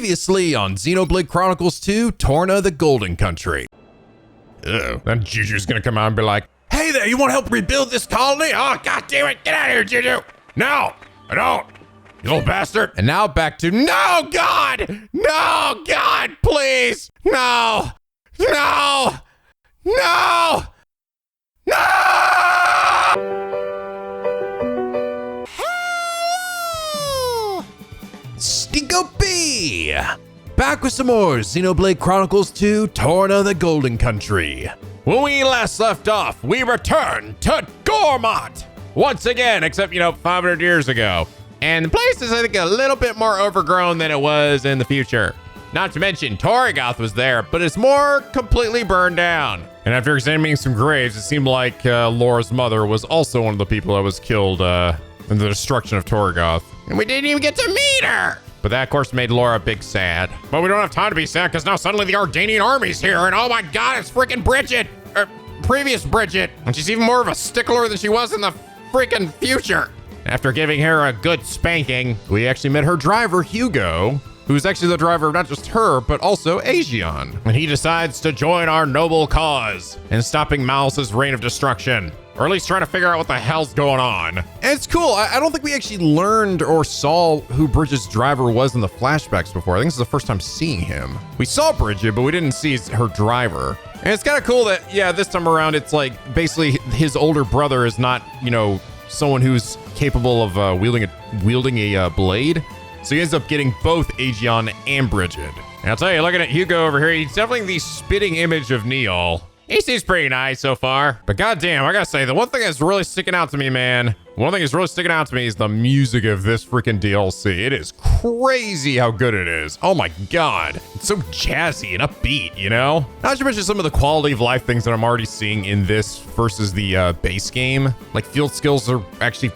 Previously on Xenoblade Chronicles 2, Torna, the Golden Country. Ew. Then Juju's gonna come out and be like, Hey there, you want to help rebuild this colony? Oh, god damn it, get out of here, Juju! no, I don't, you little bastard. And now back to, no, God! No, God, please! No! No! No! No! Hello! NicoB! Back with some more Xenoblade Chronicles 2, Torna, the Golden Country. When we last left off, we returned to Gormont once again, except, 500 years ago. And the place is, I think, a little bit more overgrown than it was in the future. Not to mention, Torna was there, but it's more completely burned down. And after examining some graves, it seemed like Lora's mother was also one of the people that was killed in the destruction of Torna. And we didn't even get to meet her! But that, of course, made Lora big sad. But we don't have time to be sad, because now suddenly the Ardanian army's here, and oh my god, it's freaking Bridget! Previous Bridget! And she's even more of a stickler than she was in the freaking future! After giving her a good spanking, we actually met her driver, Hugo, who's actually the driver of not just her, but also Aegeon. And he decides to join our noble cause in stopping Malice's reign of destruction. Or at least trying to figure out what the hell's going on. And it's cool. I don't think we actually learned or saw who Bridget's driver was in the flashbacks before. I think this is the first time seeing him. We saw Bridget, but we didn't see her driver. And it's kind of cool that, yeah, this time around, it's like basically his older brother is not, someone who's capable of wielding a blade. So he ends up getting both Aegeon and Bridget. And I'll tell you, looking at Hugo over here, he's definitely the spitting image of Neil. He seems pretty nice so far. But goddamn, I gotta say, the one thing that's really sticking out to me, man, is the music of this freaking DLC. It is crazy how good it is. Oh my god. It's so jazzy and upbeat, Not to mention some of the quality of life things that I'm already seeing in this versus the base game. Like field skills are actually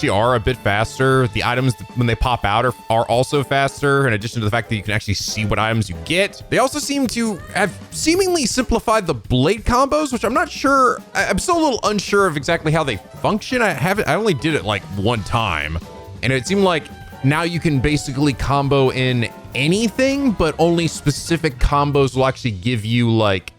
are a bit faster. The items, when they pop out, are also faster, in addition to the fact that you can actually see what items you get. They also seem to have seemingly simplified the blade combos, which I'm not sure. I'm still a little unsure of exactly how they function. I only did it like one time, and it seemed like now you can basically combo in anything, but only specific combos will actually give you like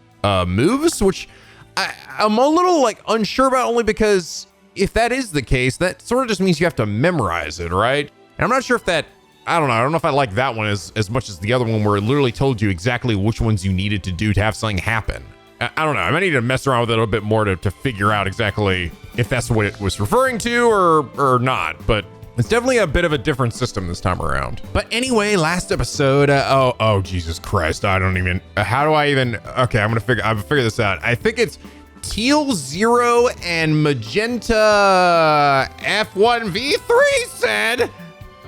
moves, which I'm a little like unsure about, only because if that is the case, that sort of just means you have to memorize it, right? And I'm not sure if that, I don't know if I like that one as much as the other one where it literally told you exactly which ones you needed to do to have something happen. I don't know. I might need to mess around with it a little bit more to figure out exactly if that's what it was referring to or not. But it's definitely a bit of a different system this time around. But anyway, last episode. Oh, Jesus Christ. I don't even. How do I even? Okay, I'm gonna figure this out. I think it's Teal 0 and Magenta F1V3 said.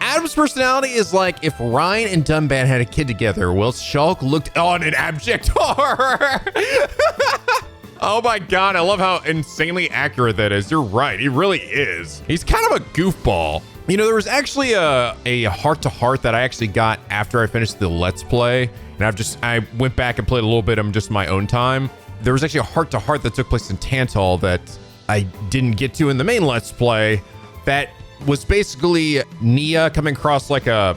Addam's personality is like if Ryan and Dunban had a kid together, whilst Shulk looked on in abject horror. Oh my god, I love how insanely accurate that is. You're right, he really is. He's kind of a goofball. There was actually a heart-to-heart that I actually got after I finished the Let's Play, and I went back and played a little bit on just my own time. There was actually a heart-to-heart that took place in Tantal that I didn't get to in the main Let's Play that was basically Nia coming across like a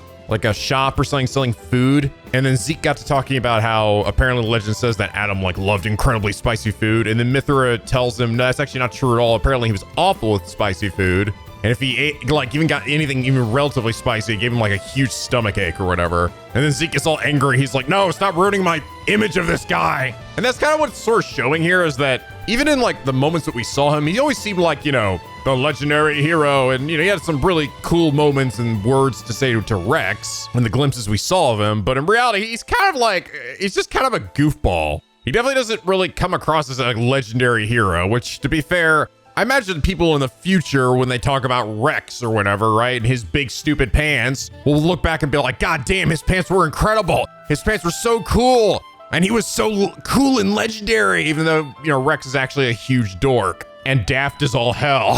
shop or something selling food, and then Zeke got to talking about how apparently the legend says that Addam loved incredibly spicy food, and then Mithra tells him no, that's actually not true at all. Apparently he was awful with spicy food, and if he ate even got anything even relatively spicy, it gave him a huge stomach ache or whatever. And then Zeke gets all angry. He's like, no, stop ruining my image of this guy. And that's kind of what's sort of showing here, is that even in the moments that we saw him, he always seemed like, the legendary hero, and he had some really cool moments and words to say to Rex in the glimpses we saw of him, but in reality he's just kind of a goofball. He definitely doesn't really come across as a legendary hero, which, to be fair, I imagine people in the future when they talk about Rex or whatever, right, and his big stupid pants, will look back and be like, god damn, his pants were incredible, his pants were so cool, and he was so cool and legendary, even though Rex is actually a huge dork and daft as all hell.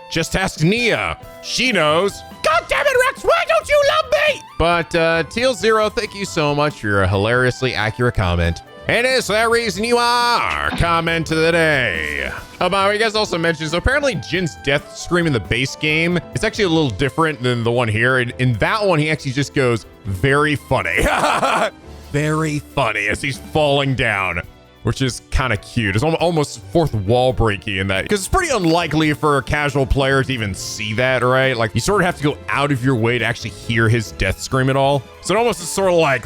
Just ask Nia. She knows. God damn it, Rex, why don't you love me? But Teal 0, thank you so much for your hilariously accurate comment. And it's that reason you are comment of the day. You guys also mentioned, so apparently Jin's death scream in the base game, it's actually a little different than the one here. In that one, he actually just goes, very funny. Very funny as he's falling down, which is kind of cute. It's almost fourth wall breaky in that, because it's pretty unlikely for a casual player to even see that, right? Like, you sort of have to go out of your way to actually hear his death scream at all. So it almost is sort of like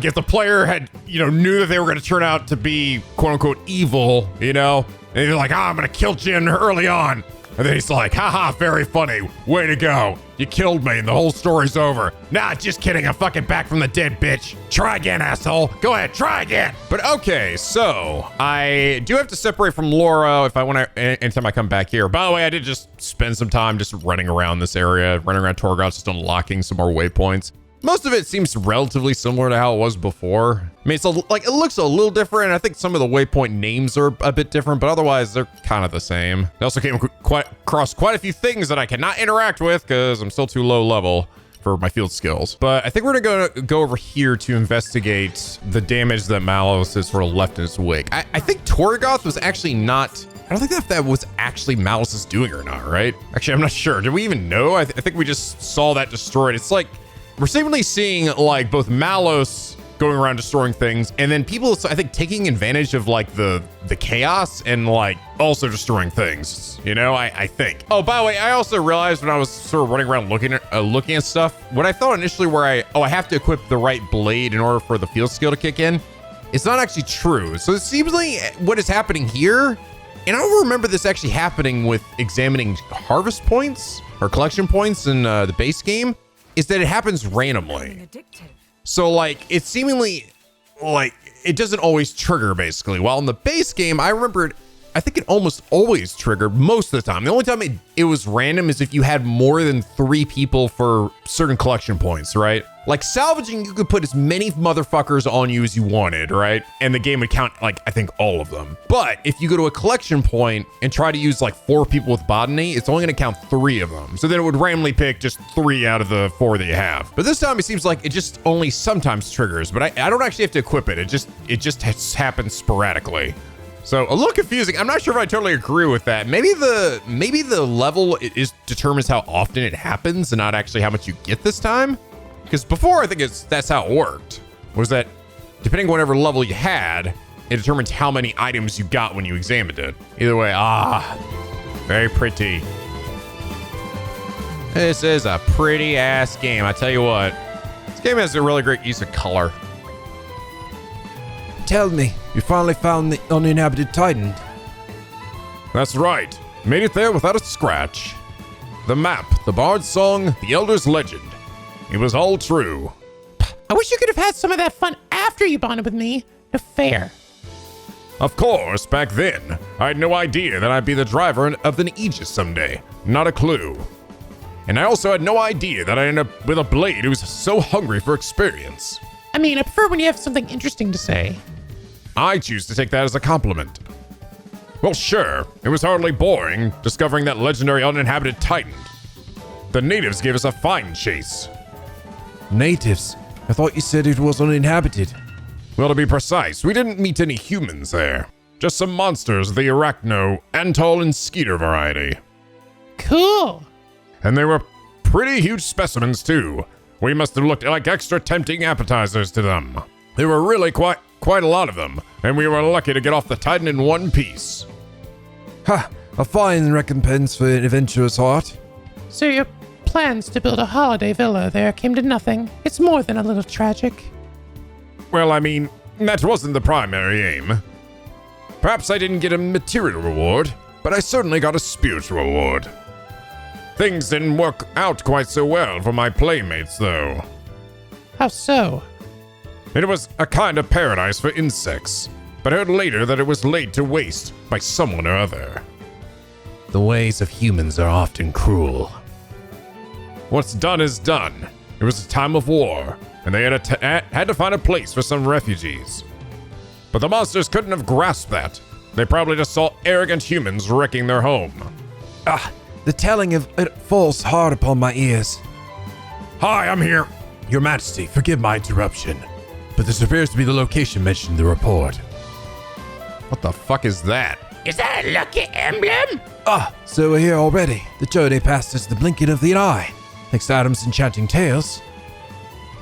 if the player had, knew that they were going to turn out to be quote unquote evil, and they're like, I'm going to kill Jin early on. And then he's like, haha, very funny. Way to go. You killed me and the whole story's over. Nah, just kidding. I'm fucking back from the dead, bitch. Try again, asshole. Go ahead, try again. But okay, so I do have to separate from Lora if I want to, anytime I come back here. By the way, I did just spend some time just running around this area, running around Torna, just unlocking some more waypoints. Most of it seems relatively similar to how it was before. I mean, it looks a little different. I think some of the waypoint names are a bit different, but otherwise they're kind of the same. I also came across quite a few things that I cannot interact with because I'm still too low level for my field skills. But I think we're gonna go over here to investigate the damage that MALICE has sort of left in its wake. I think Torgoth was actually not, I don't think if that was actually MALICE's doing or not, right? Actually, I'm not sure. Did we even know? I think we just saw that destroyed. It's like, we're seemingly seeing like both MALICE going around destroying things, and then people, I think, taking advantage of like the chaos and like also destroying things, I think. Oh, by the way, I also realized when I was sort of running around looking at stuff, what I thought initially where I have to equip the right blade in order for the field skill to kick in, it's not actually true. So it seems like what is happening here, and I don't remember this actually happening with examining harvest points or collection points in the base game, is that it happens randomly. So like, it's seemingly like it doesn't always trigger basically. While in the base game, I think it almost always triggered most of the time. The only time it was random is if you had more than 3 people for certain collection points, right? Like salvaging, you could put as many motherfuckers on you as you wanted, right? And the game would count like, I think all of them. But if you go to a collection point and try to use like 4 people with botany, it's only gonna count 3 of them. So then it would randomly pick just 3 out of the 4 that you have. But this time it seems like it just only sometimes triggers, but I don't actually have to equip it. It just happens sporadically. So a little confusing. I'm not sure if I totally agree with that. Maybe the level determines how often it happens and not actually how much you get this time. Because before, I think that's how it worked. Was that depending on whatever level you had, it determines how many items you got when you examined it. Either way, very pretty. This is a pretty ass game. I tell you what, this game has a really great use of color. Tell me, you finally found the uninhabited Titan. That's right. Made it there without a scratch. The map, the bard's song, the elder's legend. It was all true. I wish you could have had some of that fun after you bonded with me. No fair. Of course, back then, I had no idea that I'd be the driver of an Aegis someday. Not a clue. And I also had no idea that I'd end up with a blade who's so hungry for experience. I mean, I prefer when you have something interesting to say. I choose to take that as a compliment. Well, sure, it was hardly boring discovering that legendary uninhabited Titan. The natives gave us a fine chase. Natives? I thought you said it was uninhabited. Well, to be precise, we didn't meet any humans there. Just some monsters of the Arachno, Antol, and Skeeter variety. Cool. And they were pretty huge specimens, too. We must have looked like extra tempting appetizers to them. There were really quite a lot of them, and we were lucky to get off the Titan in one piece. Ha! A fine recompense for an adventurous heart. So your plans to build a holiday villa there came to nothing. It's more than a little tragic. Well, I mean, that wasn't the primary aim. Perhaps I didn't get a material reward, but I certainly got a spiritual reward. Things didn't work out quite so well for my playmates, though. How so? It was a kind of paradise for insects, but I heard later that it was laid to waste by someone or other. The ways of humans are often cruel. What's done is done. It was a time of war, and they had to find a place for some refugees. But the monsters couldn't have grasped that. They probably just saw arrogant humans wrecking their home. The telling of it falls hard upon my ears. Hi, I'm here. Your Majesty, forgive my interruption, but this appears to be the location mentioned in the report. What the fuck is that? Is that a lucky emblem? So we're here already. The journey past is the blinking of the eye. Thanks to Addam's enchanting tales.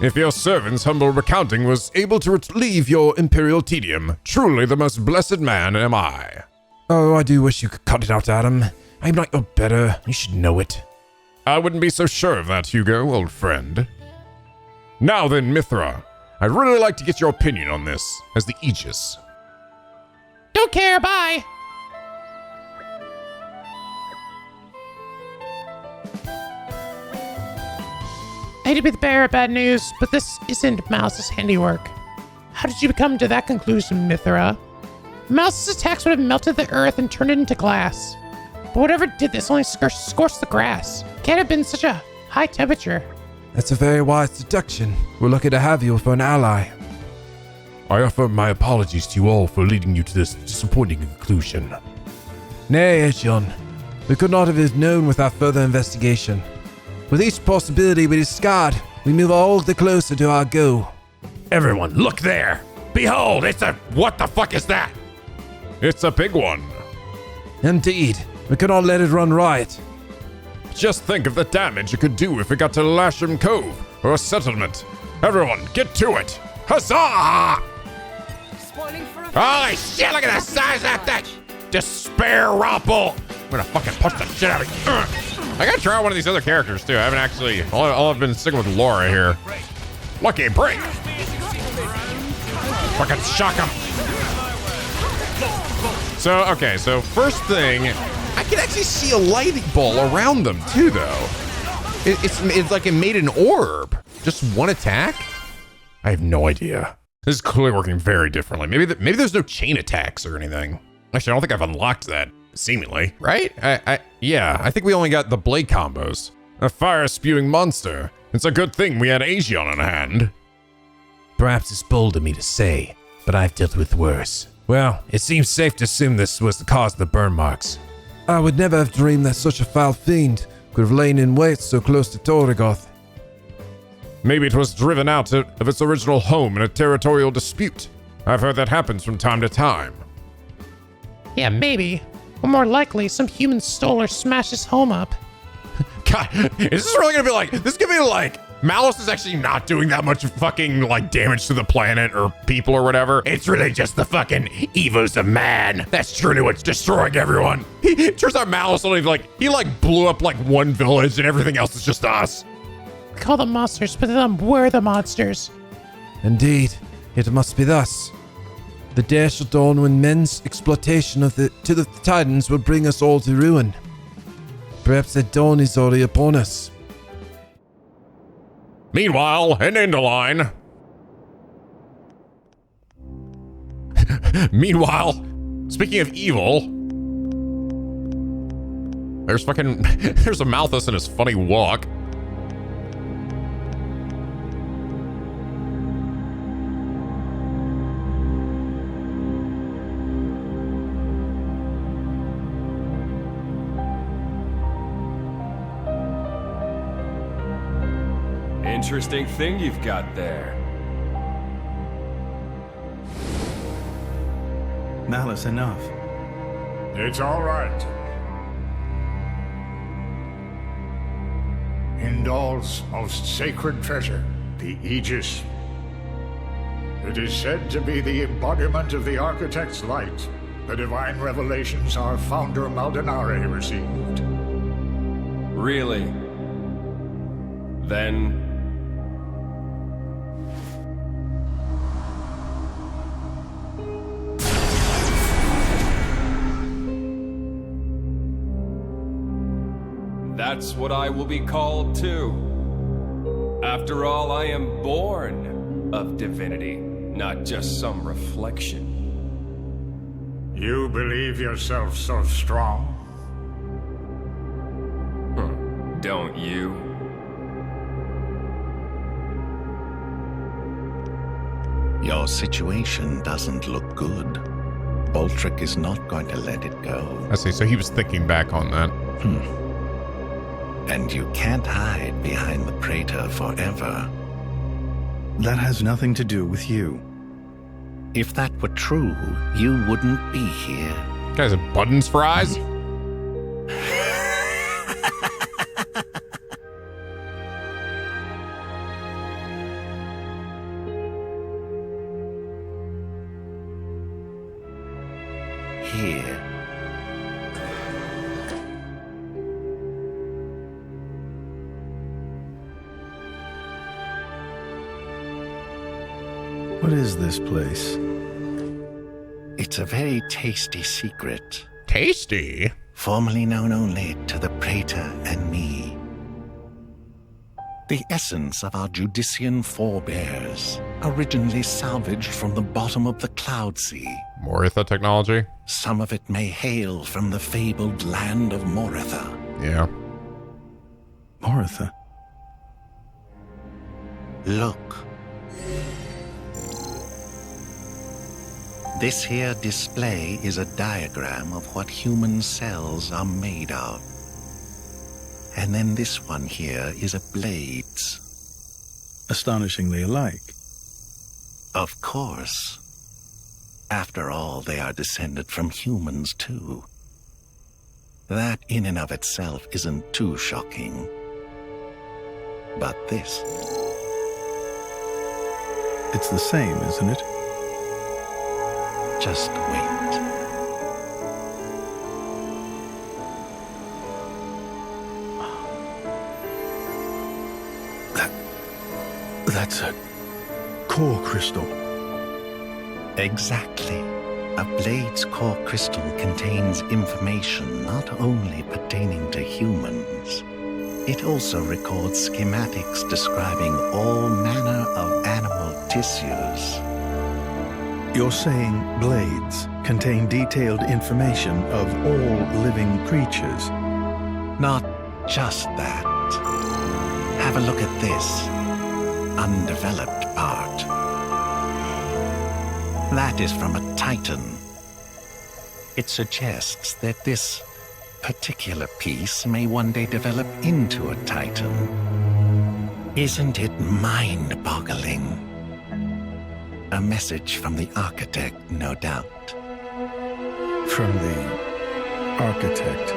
If your servant's humble recounting was able to relieve your imperial tedium, truly the most blessed man am I. Oh, I do wish you could cut it out, Addam. I'm not your better. You should know it. I wouldn't be so sure of that, Hugo, old friend. Now then, Mithra, I'd really like to get your opinion on this, as the Aegis. Don't care, bye. I hate to be the bearer of bad news, but this isn't Malice's handiwork. How did you come to that conclusion, Mithra? Malice's attacks would have melted the earth and turned it into glass. But whatever did this only scorched the grass. Can't have been such a high temperature. That's a very wise deduction. We're lucky to have you for an ally. I offer my apologies to you all for leading you to this disappointing conclusion. Nay, Echion. We could not have known without further investigation. With each possibility we discard, we move all the closer to our goal. Everyone, look there. Behold, what the fuck is that? It's a big one. Indeed. We cannot let it run riot. Just think of the damage it could do if it got to Lasham Cove or a settlement. Everyone, get to it. Huzzah! Holy shit, look at the size of that thing! Despair Romple! I'm gonna fucking punch the shit out of you. I gotta try one of these other characters too. I haven't actually, all I've been sticking with Lora here. Lucky break! Fucking shock him. So, okay, so first thing, I can actually see a lightning ball around them too, though. It's like it made an orb. Just one attack? I have no idea. This is clearly working very differently. Maybe there's no chain attacks or anything. Actually, I don't think I've unlocked that, seemingly. Right? Yeah, I think we only got the blade combos. A fire-spewing monster. It's a good thing we had Aegon on hand. Perhaps it's bold of me to say, but I've dealt with worse. Well, it seems safe to assume this was the cause of the burn marks. I would never have dreamed that such a foul fiend could have lain in wait so close to Torgoth. Maybe it was driven out of its original home in a territorial dispute. I've heard that happens from time to time. Yeah, maybe. Or more likely, some human stole or smashed his home up. God, is this really gonna be like, this is gonna be like, Malice is actually not doing that much fucking like damage to the planet or people or whatever. It's really just the fucking evils of man. That's truly what's destroying everyone. It turns out Malice only he blew up like one village and everything else is just us. We call them monsters, but them we're the monsters. Indeed, it must be thus. The day shall dawn when men's exploitation of the Titans will bring us all to ruin. Perhaps that dawn is already upon us. Meanwhile, in Enderline. Meanwhile, speaking of evil, there's Amalthus in his funny walk. Interesting thing you've got there. Malice, enough. It's all right. Indal's most sacred treasure, the Aegis. It is said to be the embodiment of the Architect's light, the divine revelations our founder Maldonare received. Really? Then... that's what I will be called too. After all, I am born of divinity, not just some reflection. You believe yourself so strong? Don't you? Your situation doesn't look good. Boltrick is not going to let it go. I see, so he was thinking back on that. And you can't hide behind the Praetor forever. That has nothing to do with you. If that were true, you wouldn't be here. Guys have buttons for eyes? here. What is this place? It's a very tasty secret, Tasty. formerly known only to the Praetor and me. The essence of our Judician forebears, originally salvaged from the bottom of the Cloud Sea. Moritha technology. Some of it may hail from the fabled land of Moritha. Yeah. Moritha. Look. This here display is a diagram of what human cells are made of. And then this one here is a blades. Astonishingly alike. Of course. After all, they are descended from humans too. That in and of itself isn't too shocking. But this... It's the same, isn't it? Just wait. That's a core crystal. Exactly. A blade's core crystal contains information not only pertaining to humans. It also records schematics describing all manner of animal tissues. You're saying blades contain detailed information of all living creatures? Not just that. Have a look at this undeveloped part. That is from a Titan. It suggests that this particular piece may one day develop into a Titan. Isn't it mind-boggling? A message from the architect, no doubt. From the architect.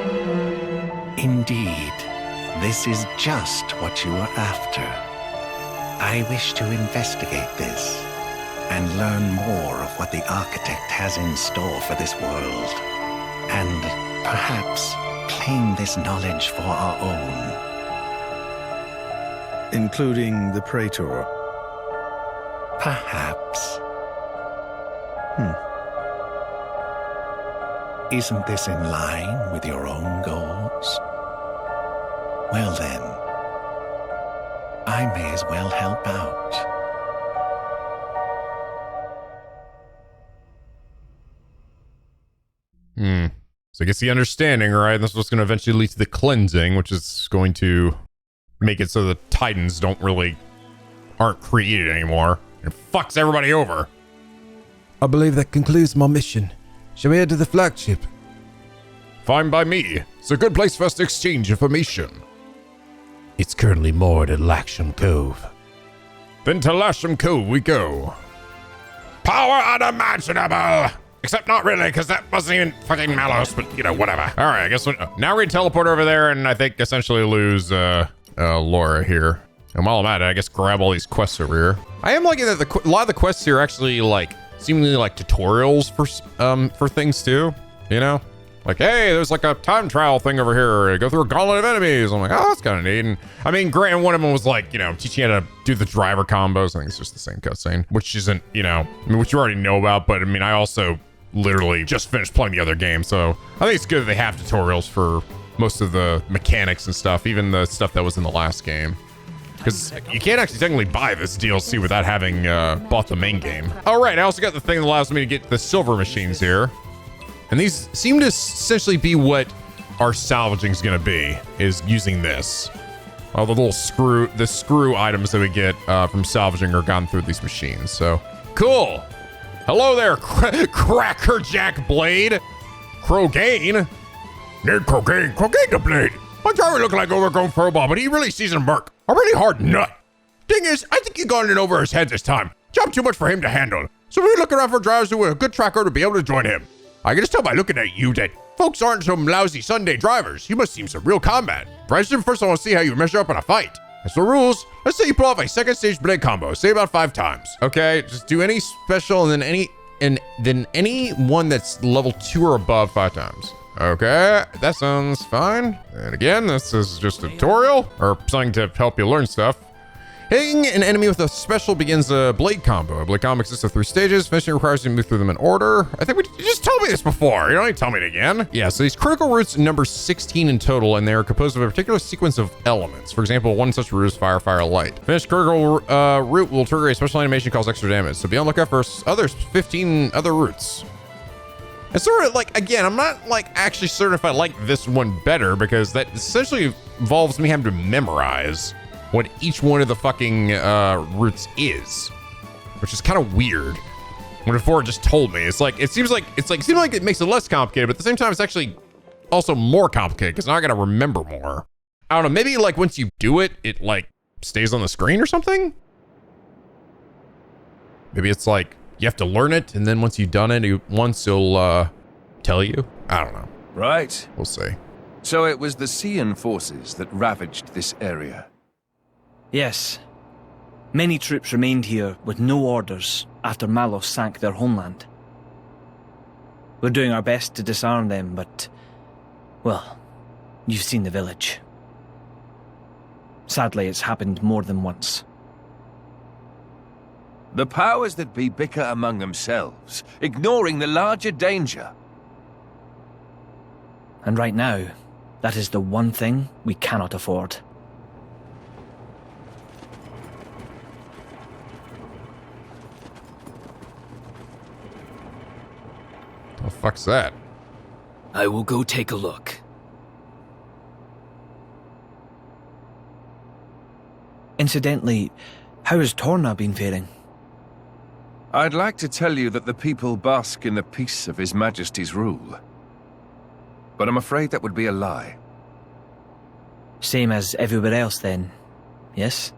Indeed, this is just what you were after. I wish to investigate this and learn more of what the architect has in store for this world, and perhaps claim this knowledge for our own. Including the Praetor. Perhaps. Isn't this in line with your own goals? Well then, I may as well help out. So I guess the understanding, right? This is what's going to eventually lead to the cleansing, which is going to make it so the Titans aren't created anymore. It fucks everybody over. I believe that concludes my mission. Shall we head to the flagship? Fine by me. It's a good place for us to exchange information. It's currently moored at Lasham Cove. Then to Lasham Cove we go. Power unimaginable! Except not really, because that wasn't even fucking Malos, but, whatever. All right, I guess now we teleport over there and I think essentially lose Lora here. And while I'm at it, I guess grab all these quests over here. I am liking that a lot of the quests here are actually, seemingly like tutorials for things too, Like, hey, there's like a time trial thing over here. Go through a gauntlet of enemies. I'm like, oh, that's kind of neat. And I mean, granted, one of them was like, teaching you how to do the driver combos. I think it's just the same cutscene, which isn't, which you already know about. But I mean, I also literally just finished playing the other game. So I think it's good that they have tutorials for most of the mechanics and stuff, even the stuff that was in the last game. Because you can't actually technically buy this DLC without having bought the main game. All right, I also got the thing that allows me to get the silver machines here. And these seem to essentially be what our salvaging is going to be, is using this. All the little screw items that we get from salvaging are gone through these machines. So, cool. Hello there, Crackerjack Blade. Crogain. Need Crogain the Blade. My driver looked like overgrown furball, but he really seasoned Merc. A really hard nut. Thing is, I think he got in over his head this time. Job too much for him to handle. So we're looking around for drivers who have a good track record to be able to join him. I can just tell by looking at you that folks aren't some lousy Sunday drivers. You must seem some real combat. Bryson, first I want to see how you measure up in a fight. That's the rules. Let's say you pull off a second stage blade combo. Say about 5 times. Okay, just do any special and then than any one that's level 2 or above 5 times. Okay, that sounds fine. And again, this is just a tutorial or something to help you learn stuff. Hitting an enemy with a special begins a blade combo. A blade combo consists of 3 stages. Finishing requires you to move through them in order. I think you just told me this before. You don't need to tell me it again. Yeah, so these critical routes number 16 in total, and they are composed of a particular sequence of elements. For example, one such route is fire, fire, light. Finished critical route will trigger a special animation called extra damage. So be on the lookout for other 15 other routes. And sort of like, again, I'm not like actually certain if I like this one better because that essentially involves me having to memorize what each one of the fucking routes is, which is kind of weird. When before it just told me, it seems like it makes it less complicated, but at the same time, it's actually also more complicated because now I gotta remember more. I don't know, maybe like once you do it, it like stays on the screen or something. Maybe it's like you have to learn it, and then once you've done it, it'll tell you. I don't know. Right. We'll see. So it was the Cian forces that ravaged this area. Yes. Many troops remained here with no orders after Malos sank their homeland. We're doing our best to disarm them, but, well, you've seen the village. Sadly, it's happened more than once. The powers that be bicker among themselves, ignoring the larger danger. And right now, that is the one thing we cannot afford. The fuck's that? I will go take a look. Incidentally, how has Torna been faring? I'd like to tell you that the people bask in the peace of His Majesty's rule. But I'm afraid that would be a lie. Same as everywhere else then, yes?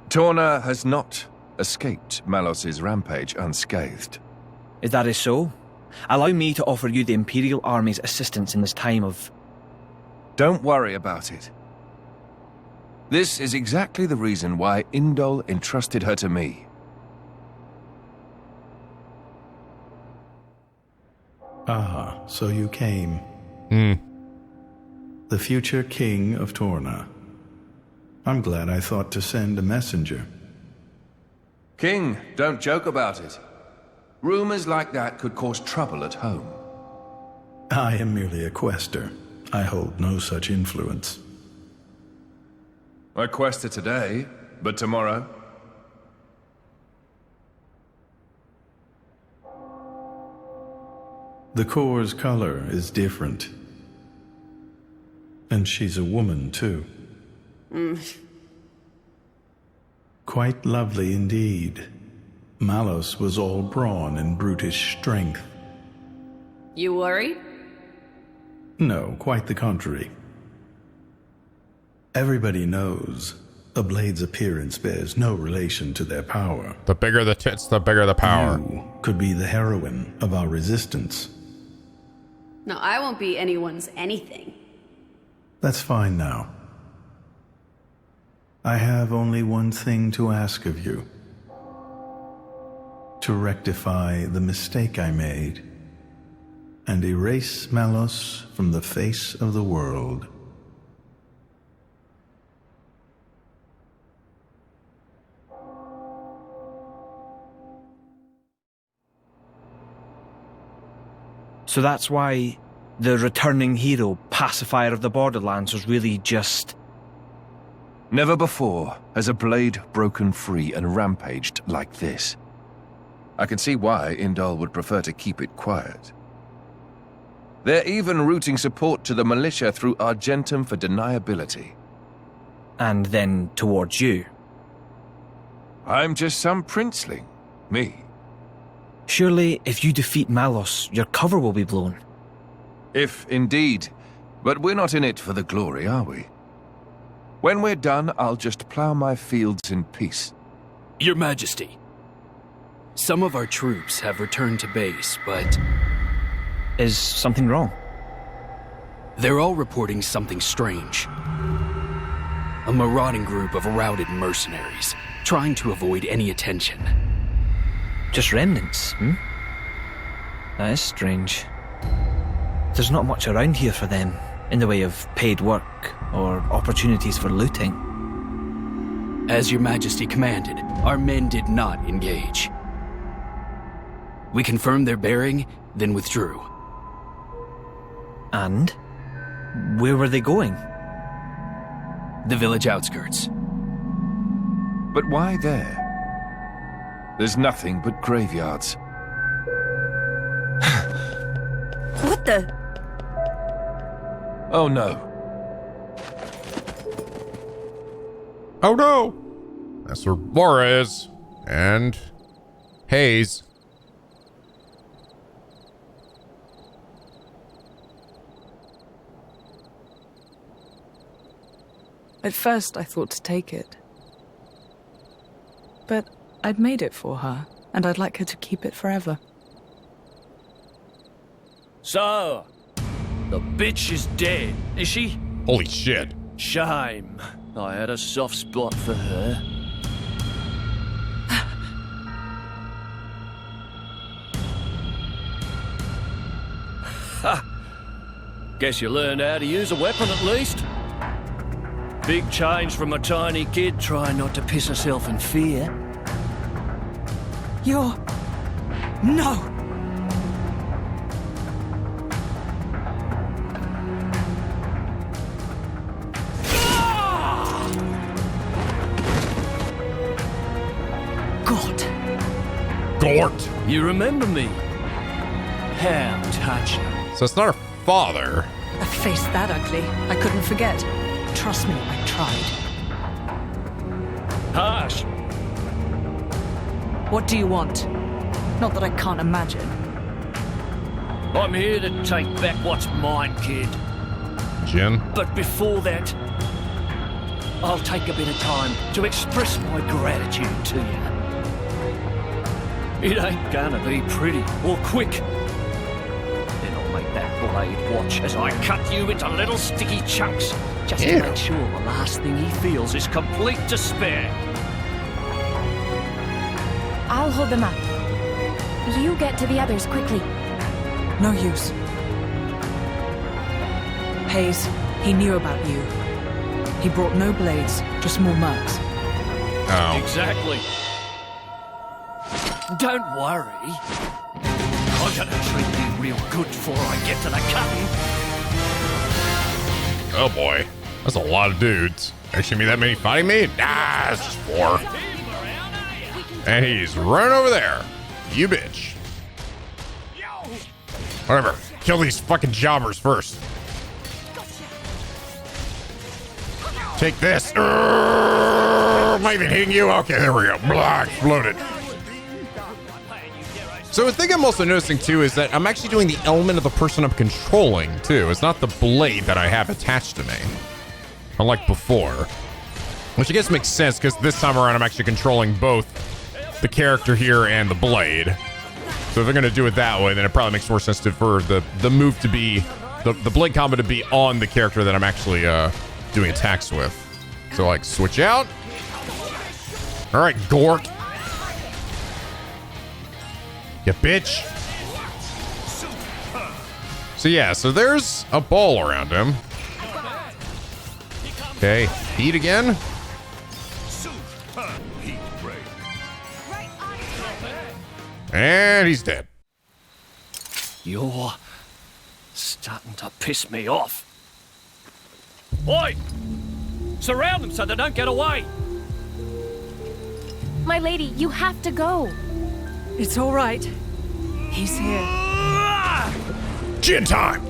Torna has not escaped Malos's rampage unscathed. If that is so, allow me to offer you the Imperial Army's assistance in this time of... Don't worry about it. This is exactly the reason why Indol entrusted her to me. Ah, so you came. The future king of Torna. I'm glad I thought to send a messenger. King, don't joke about it. Rumors like that could cause trouble at home. I am merely a quester. I hold no such influence. I quest her today, but tomorrow? The core's color is different. And she's a woman, too. Quite lovely indeed. Malos was all brawn and brutish strength. You worried? No, quite the contrary. Everybody knows a blade's appearance bears no relation to their power. The bigger the tits, the bigger the power. You could be the heroine of our resistance. No, I won't be anyone's anything. That's fine now. I have only one thing to ask of you. To rectify the mistake I made and erase Malos from the face of the world. So that's why the returning hero, pacifier of the Borderlands, was really just... Never before has a blade broken free and rampaged like this. I can see why Indol would prefer to keep it quiet. They're even routing support to the militia through Argentum for deniability. And then towards you. I'm just some princeling. Me. Surely, if you defeat Malos, your cover will be blown. If indeed. But we're not in it for the glory, are we? When we're done, I'll just plow my fields in peace. Your Majesty, some of our troops have returned to base, but... Is something wrong? They're all reporting something strange. A marauding group of routed mercenaries, trying to avoid any attention. Just remnants, That is strange. There's not much around here for them, in the way of paid work or opportunities for looting. As your majesty commanded, our men did not engage. We confirmed their bearing, then withdrew. And? Where were they going? The village outskirts. But why there? There's nothing but graveyards. What the? Oh no. Oh no! That's where Lora is. And Hayes. At first, I thought to take it. But I'd made it for her, and I'd like her to keep it forever. So, the bitch is dead, is she? Holy shit. Shame. I had a soft spot for her. Ha! Guess you learned how to use a weapon at least. Big change from a tiny kid trying not to piss herself in fear. You're... No! God! Gort! You remember me? How touching. So it's not her father. A face that ugly, I couldn't forget. Trust me, I tried. Harsh. What do you want? Not that I can't imagine. I'm here to take back what's mine, kid. Jin? But before that, I'll take a bit of time to express my gratitude to you. It ain't gonna be pretty or quick. Then I'll make that blade watch as I cut you into little sticky chunks, just to make sure the last thing he feels is complete despair. I'll hold them up. You get to the others quickly. No use. Hayes, he knew about you. He brought no blades, just more mercs. Oh. Exactly. Don't worry. I'm gonna treat you real good before I get to the cutting. Oh boy. That's a lot of dudes. Actually, me that many fighting me? Nah, it's just 4. And he's running over there. You bitch. Whatever. Kill these fucking jobbers first. Take this. Am I even hitting you? Okay, there we go. Blah, exploded. So the thing I'm also noticing too is that I'm actually doing the element of the person I'm controlling too. It's not the blade that I have attached to me, unlike before. Which I guess makes sense because this time around I'm actually controlling both the character here and the blade. So if they're gonna do it that way, then it probably makes more sense for the move to be, the blade combo to be on the character that I'm actually doing attacks with. So like switch out. All right, Gort. You bitch. So yeah, so there's a ball around him. Okay, heat again. And he's dead. You're starting to piss me off. Oi! Surround them so they don't get away. My lady, you have to go. It's all right. He's here. Gin time!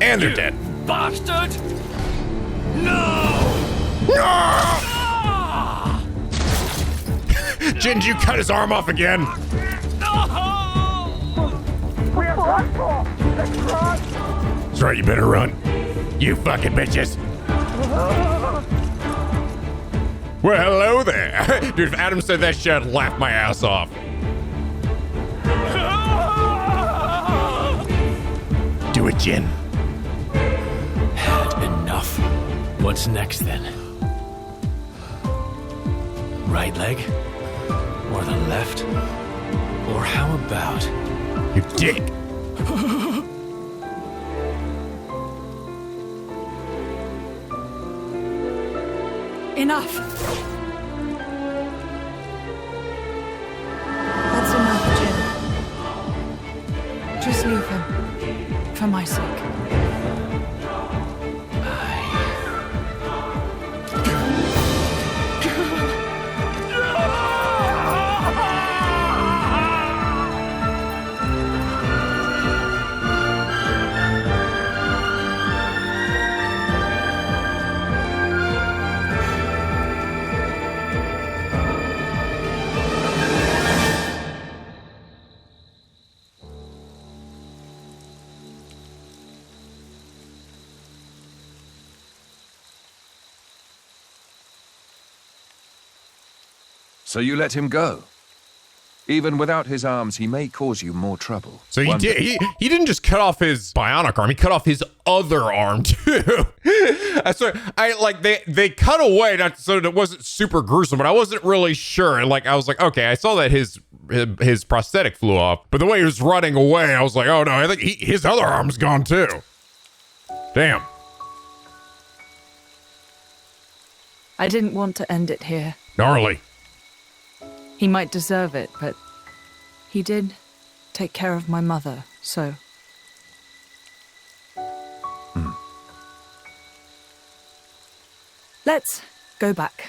And they're dead. Bastard! No! No! Jin, did you cut his arm off again? That's right, you better run. You fucking bitches. Well, hello there. Dude, if Addam said that shit, I'd laugh my ass off. Do it, Jin. Had enough. What's next then? right leg? Or the left? Or how about... You dick! Enough! That's enough, Jin. Just leave him. For my sake. So you let him go? Even without his arms, he may cause you more trouble. So he did. He didn't just cut off his bionic arm. He cut off his other arm too. I swear, they cut away, not so it wasn't super gruesome, but I wasn't really sure. Like I was like, okay, I saw that his prosthetic flew off, but the way he was running away, I was like, oh no, I think his other arm's gone too. Damn. I didn't want to end it here. Gnarly. He might deserve it, but he did take care of my mother, so... Let's go back.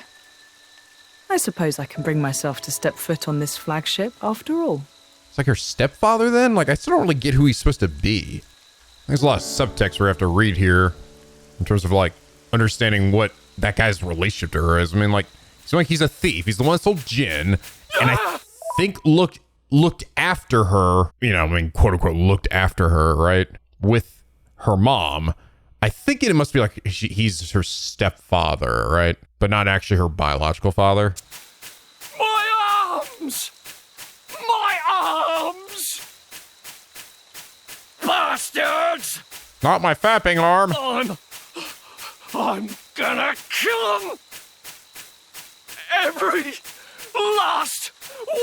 I suppose I can bring myself to step foot on this flagship after all. It's like her stepfather then? Like, I still don't really get who he's supposed to be. There's a lot of subtext we have to read here in terms of, like, understanding what that guy's relationship to her is. I mean, like, it's like he's a thief. He's the one that sold gin, and I think looked after her, you know, I mean, quote unquote, looked after her, right? With her mom. I think it must be like he's her stepfather, right? But not actually her biological father. My arms! My arms! Bastards! Not my fapping arm. I'm gonna kill them! Every last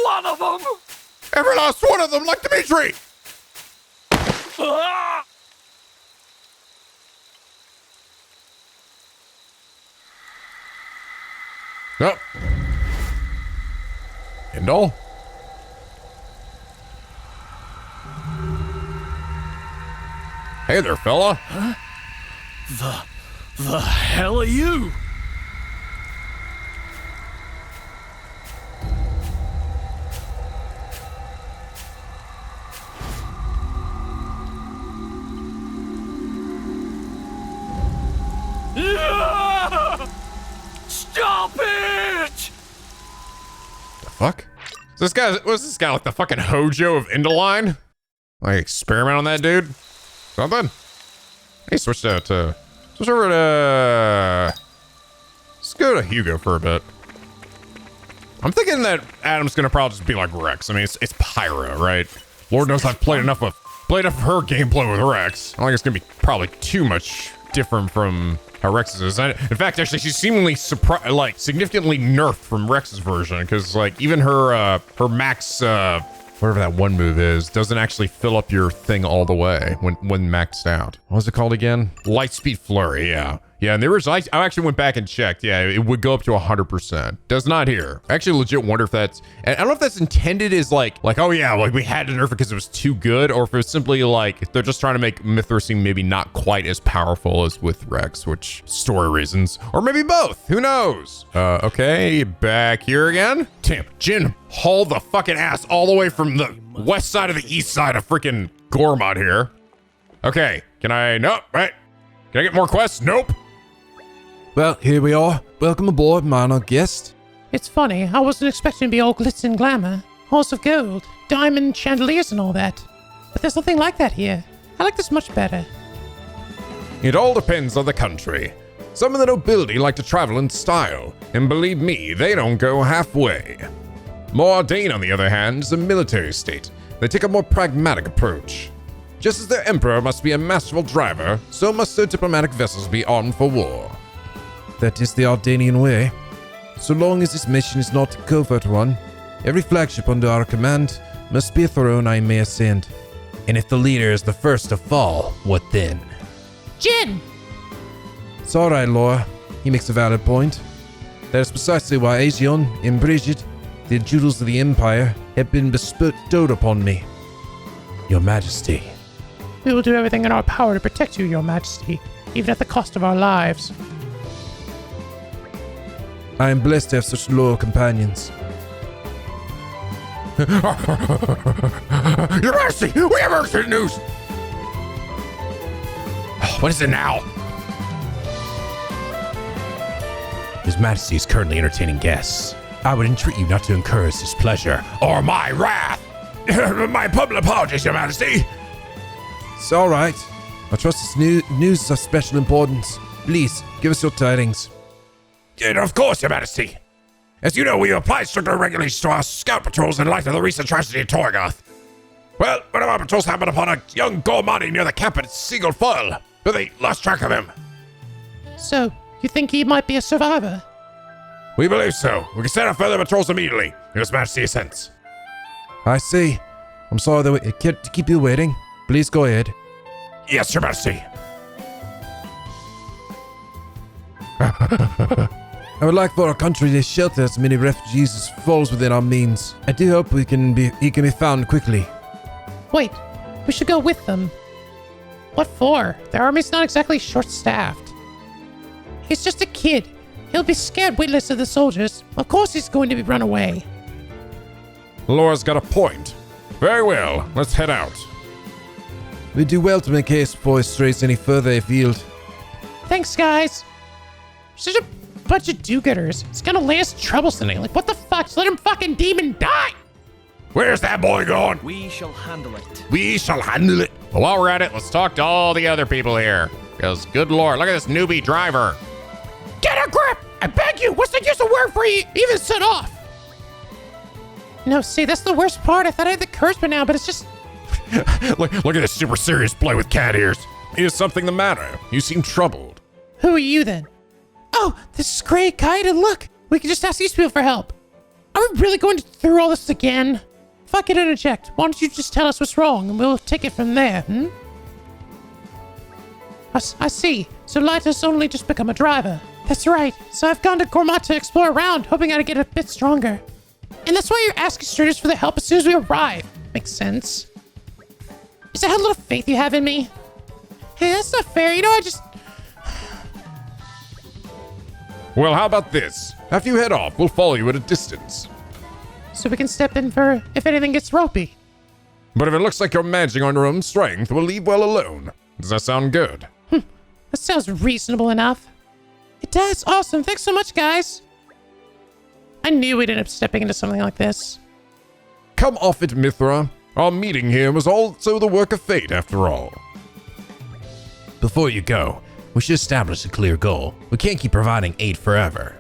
one of them! Every last one of them, like Dimitri! Ah! Oh. Indol? Hey there, fella. Huh? The hell are you? Stop it! The fuck? Was this guy like the fucking Hojo of Indoline? Like experiment on that dude? Something? Hey, switch over to, let's go to Hugo for a bit. I'm thinking that Addam's gonna probably just be like Rex. I mean, it's Pyro, right? Lord knows I've played enough of her gameplay with Rex. I don't think it's gonna be probably too much different from how Rex's is. In fact, actually, she's seemingly significantly nerfed from Rex's version, because like even her max whatever that one move is doesn't actually fill up your thing all the way when maxed out. What was it called again? Lightspeed Flurry, yeah. Yeah, and there was, I actually went back and checked. Yeah, it would go up to 100%. Does not here. I actually legit wonder if that's, and I don't know if that's intended as like, oh yeah, like we had to nerf it because it was too good, or if it's simply like, they're just trying to make Mithra seem maybe not quite as powerful as with Rex, which story reasons, or maybe both, who knows? Okay, back here again. Damn, Jin hauled the fucking ass all the way from the west side of the east side of freaking Gormod here. Okay, nope, right? Can I get more quests? Nope. Well, here we are. Welcome aboard, minor guest. It's funny, I wasn't expecting to be all glitz and glamour. Halls of gold, diamond chandeliers and all that. But there's nothing like that here. I like this much better. It all depends on the country. Some of the nobility like to travel in style, and believe me, they don't go halfway. Mordane, on the other hand, is a military state. They take a more pragmatic approach. Just as their emperor must be a masterful driver, so must their diplomatic vessels be armed for war. That is the Ardanian way. So long as this mission is not a covert one, every flagship under our command must be a throne I may ascend. And if the leader is the first to fall, what then? Jin! It's alright, Lora. He makes a valid point. That is precisely why Aegon and Brigitte, the jewels of the Empire, have been bestowed upon me. Your Majesty. We will do everything in our power to protect you, Your Majesty, even at the cost of our lives. I am blessed to have such loyal companions. Your Majesty, we have urgent news! What is it now? His Majesty is currently entertaining guests. I would entreat you not to incur his displeasure or my wrath. My humble apologies, Your Majesty. It's alright. I trust this news is of special importance. Please, give us your tidings. And of course, Your Majesty. As you know, we applied stricter regulations to our scout patrols in light of the recent tragedy at Torgoth. Well, one of our patrols happened upon a young Gormani near the camp at Seagull Foil, but they lost track of him. So, you think he might be a survivor? We believe so. We can send out further patrols immediately. His Majesty assents. I see. I'm sorry to keep you waiting. Please go ahead. Yes, Your Majesty. I would like for our country to shelter as many refugees as falls within our means. I do hope he can be found quickly. Wait, we should go with them. What for? Their army's not exactly short-staffed. He's just a kid. He'll be scared witless of the soldiers. Of course he's going to be run away. Lora's got a point. Very well, let's head out. We do well to make haste before he strays any further afield. Thanks, guys. Such a bunch of do-gooders. It's gonna land us troublesomely. Like, what the fuck? Just let him fucking demon die! Where's that boy going? We shall handle it. We shall handle it. Well, while we're at it, let's talk to all the other people here. Because, good lord, look at this newbie driver. Get a grip! I beg you! What's the use of word for you even set off? No, see, that's the worst part. I thought I had the curse by now, but it's just... look at this super serious play with cat ears. Is something the matter? You seem troubled. Who are you then? Oh, this is great, Kaida. Look, we can just ask these people for help. Are we really going through all this again? If I could interject, why don't you just tell us what's wrong and we'll take it from there, I see. So Lighter's only just become a driver. That's right. So I've gone to Gormat to explore around, hoping I'd get a bit stronger. And that's why you're asking strangers for the help as soon as we arrive. Makes sense. Is that how little faith you have in me? Hey, that's not fair. You know, I just... Well, how about this? After you head off, we'll follow you at a distance. So we can step in for if anything gets ropey. But if it looks like you're managing on your own strength, we'll leave well alone. Does that sound good? That sounds reasonable enough. It does. Awesome. Thanks so much, guys. I knew we'd end up stepping into something like this. Come off it, Mithra. Our meeting here was also the work of fate, after all. Before you go, we should establish a clear goal. We can't keep providing aid forever.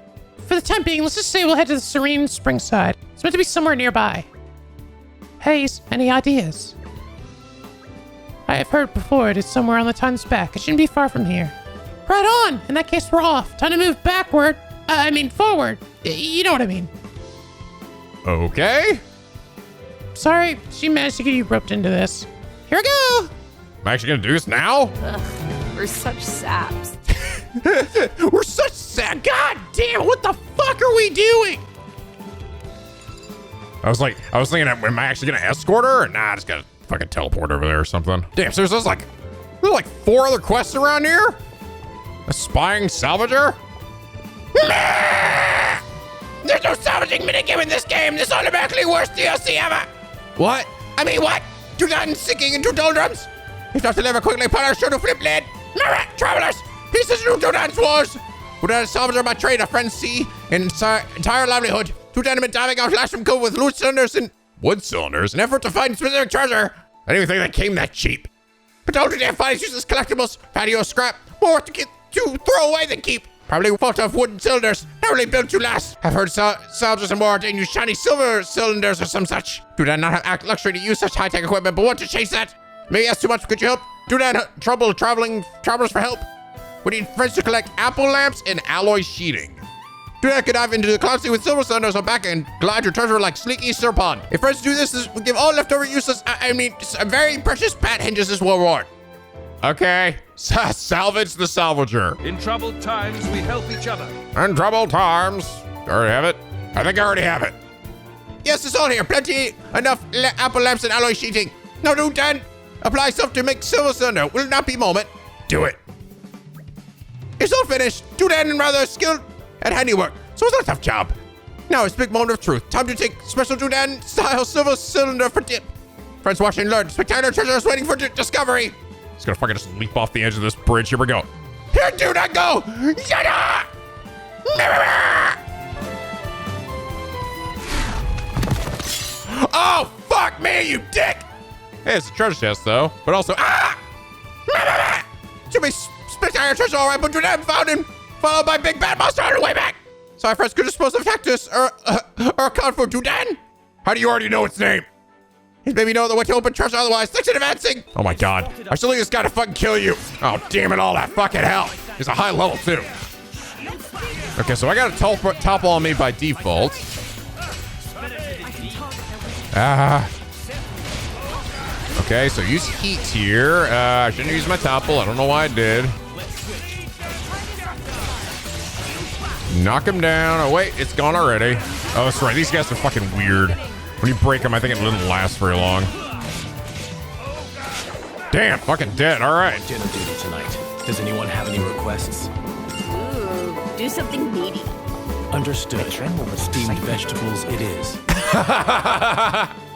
For the time being, let's just say we'll head to the Serene Springside. It's meant to be somewhere nearby. Hayes, any ideas? I have heard before it is somewhere on the time's back. It shouldn't be far from here. Right on! In that case, we're off. Time to move backward. Forward. You know what I mean. Okay. Sorry, she managed to get you roped into this. Here we go! I'm actually gonna do this now? Ugh, we're such saps. We're such sad. God damn, what the fuck are we doing? I was thinking, am I actually gonna escort her? Or nah, I just gotta fucking teleport over there or something. Damn, so there's like 4 other quests around here? A spying salvager? There's no salvaging minigame in this game. This automatically worst DLC ever. What? I mean, what? 2 guns sinking into doldrums. If not deliver quickly, punish to flip blade. Travelers, pieces of Dudan's wars. Dudan salvager my trade, a friend see, in entire livelihood. 2 gentlemen diving out last from cove with loot cylinders and wood cylinders? an effort to find specific treasure. I didn't even think that came that cheap. But told you they find useless collectibles, patio scrap, more to throw away than keep. Probably fault of wooden cylinders, not really built to last. I've heard salvagers and more they use shiny silver cylinders or some such. Do not have luxury to use such high-tech equipment, but want to chase that? Maybe that's too much. Could you help? Do not trouble travelers for help. We need friends to collect apple lamps and alloy sheeting. Dudan could dive into the cloud sea with silver cylinders on back and glide your treasure like sleek Easter pond. If friends do this, we give all leftover useless, very precious pat hinges this reward. Okay. Salvage the salvager. In troubled times, we help each other. In troubled times. Already have it? I think I already have it. Yes, it's all here. Plenty enough apple lamps and alloy sheeting. Now, Dudan, apply stuff to make silver cylinder. Will not be a moment. Do it. It's all finished. Dudan and rather skilled at handiwork, so it's not a tough job. Now it's big moment of truth. Time to take special Dudan style silver cylinder for dip. Friends watch and learn. Spectacular treasure is waiting for discovery. He's gonna fucking just leap off the edge of this bridge. Here we go. Here, Dudan, go! Yada! Oh, fuck me, you dick! Hey, it's a treasure chest, though. But also, To be spectacular treasure, all right, but Dudan found him, followed by big bad monster on the way back. So our friends could dispose of cactus or account for Dudan. How do you already know its name? He's maybe know the way to open treasure otherwise. Thanks in advancing. Oh my god. I still think this guy to fucking kill you. Oh, damn it all, that fucking hell. He's a high level, too. Okay, so I got a topple on me by default. Okay, so use heat here. I shouldn't use my topple. I don't know why I did. Knock him down. Oh, wait, it's gone already. Oh, that's right. These guys are fucking weird. When you break them, I think it doesn't last very long. Damn, fucking dead. All right. Dinner duty tonight. Does anyone have any requests? Ooh, do something meaty. Understood. Steamed vegetables it is.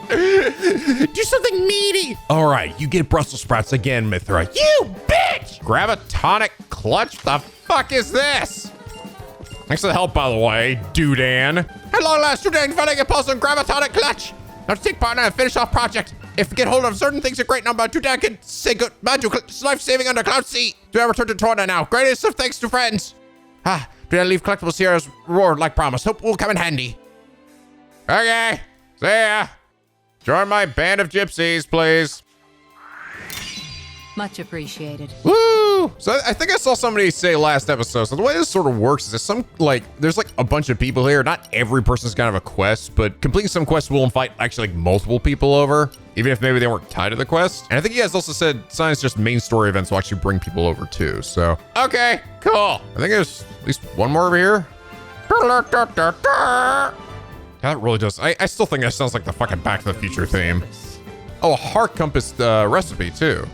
Do something meaty. All right, you get Brussels sprouts again, Mithra. You bitch! Grab a tonic clutch. The fuck is this? Thanks for the help, by the way, Dudan. At long last, Dudan finally get pulse and grab a tonic clutch. Now to take partner and finish off project. If we get hold of certain things a great number, Dudan can say goodbye to life-saving under cloud sea. Dudan return to Torna now. Greatest of thanks to friends. Dudan leave collectibles here as reward like promised. Hope will come in handy. Okay, see ya. Join my band of gypsies, please. Much appreciated. Woo! So I think I saw somebody say last episode. So the way this sort of works is there's like a bunch of people here. Not every person's gonna have a quest, but completing some quests will invite actually like multiple people over, even if maybe they weren't tied to the quest. And I think you guys also said sometimes just main story events will actually bring people over too. So, okay, cool. I think there's at least one more over here. That really does. I still think that sounds like the fucking Back to the Future theme. Oh, a heart compass recipe too.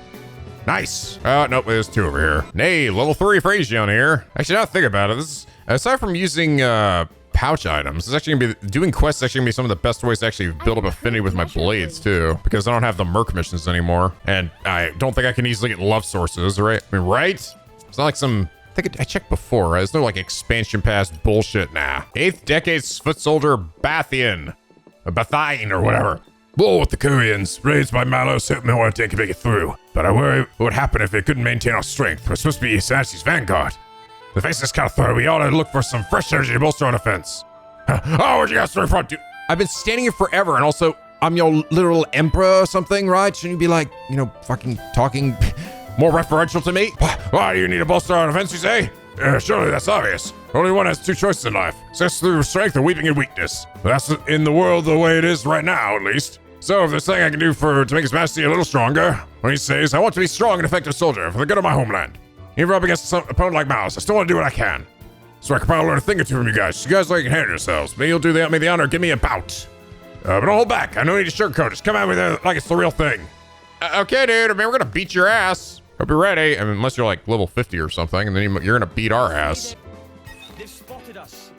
Nice. Oh, nope, there's two over here. Nay, level 3 for Aegion here. Actually, now think about it. This is, aside from using pouch items, it's actually gonna be, doing quests actually gonna be some of the best ways to actually build up affinity with my blades too, because I don't have the merc missions anymore. And I don't think I can easily get love sources, right? I mean, right? It's not like some, I checked before, right? There's no like expansion pass bullshit, nah. 8th decade's foot soldier Bathian, or whatever. War with the Koreans, raised by Malos, helped me want to make it through. But I worry what would happen if it couldn't maintain our strength. We're supposed to be Sansi's vanguard. The face is kind of thorough. We ought to look for some fresh energy to bolster our defense. Oh, where'd you guys start from, dude? I've been standing here forever, and also, I'm your literal emperor or something, right? Shouldn't you be like, you know, fucking talking more referential to me? Why do you need to bolster our defense, you say? Surely that's obvious. Only one has two choices in life. Success through strength or weeping in weakness. That's in the world the way it is right now, at least. So if there's something I can do to make his majesty a little stronger, when he says, I want to be a strong and effective soldier for the good of my homeland. Even up against an opponent like Malice, I still want to do what I can. So I can probably learn a thing or two from you guys. You guys like can handle yourselves. Maybe you'll do me the honor, give me a bout. But don't hold back. I don't need to sugarcoat. Just come at me there like it's the real thing. Okay, dude. I mean, we're gonna beat your ass. Hope you're ready. I mean, unless you're like level 50 or something, and then you're gonna beat our ass. They've spotted us.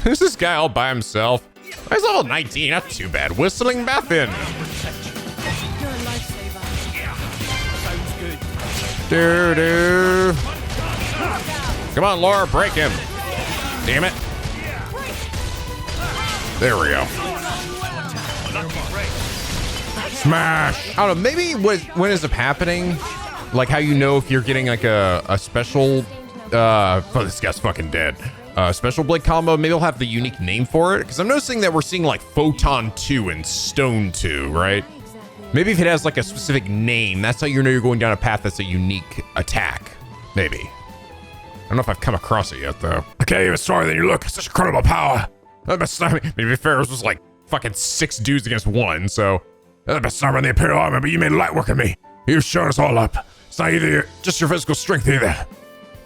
Who's this guy all by himself? He's level 19. Not too bad. Whistling Bathin. You're a lifesaver. Yeah. Sounds good. Doo-doo. Come on, Lora, break him. Damn it. There we go. Smash. I don't know, maybe what ends up happening, like how you know if you're getting like a special, oh, this guy's fucking dead. Special blade combo, maybe they'll have the unique name for it. Because I'm noticing that we're seeing like Photon 2 and Stone 2, right? Maybe if it has like a specific name, that's how you know you're going down a path that's a unique attack. Maybe. I don't know if I've come across it yet, though. Okay, you're stronger than you look. Such incredible power. The best army. To be fair, it was like fucking 6 dudes against 1, so. You're the best armor in the Imperial Army, but you made light work of me. You've shown us all up. It's not just your physical strength either.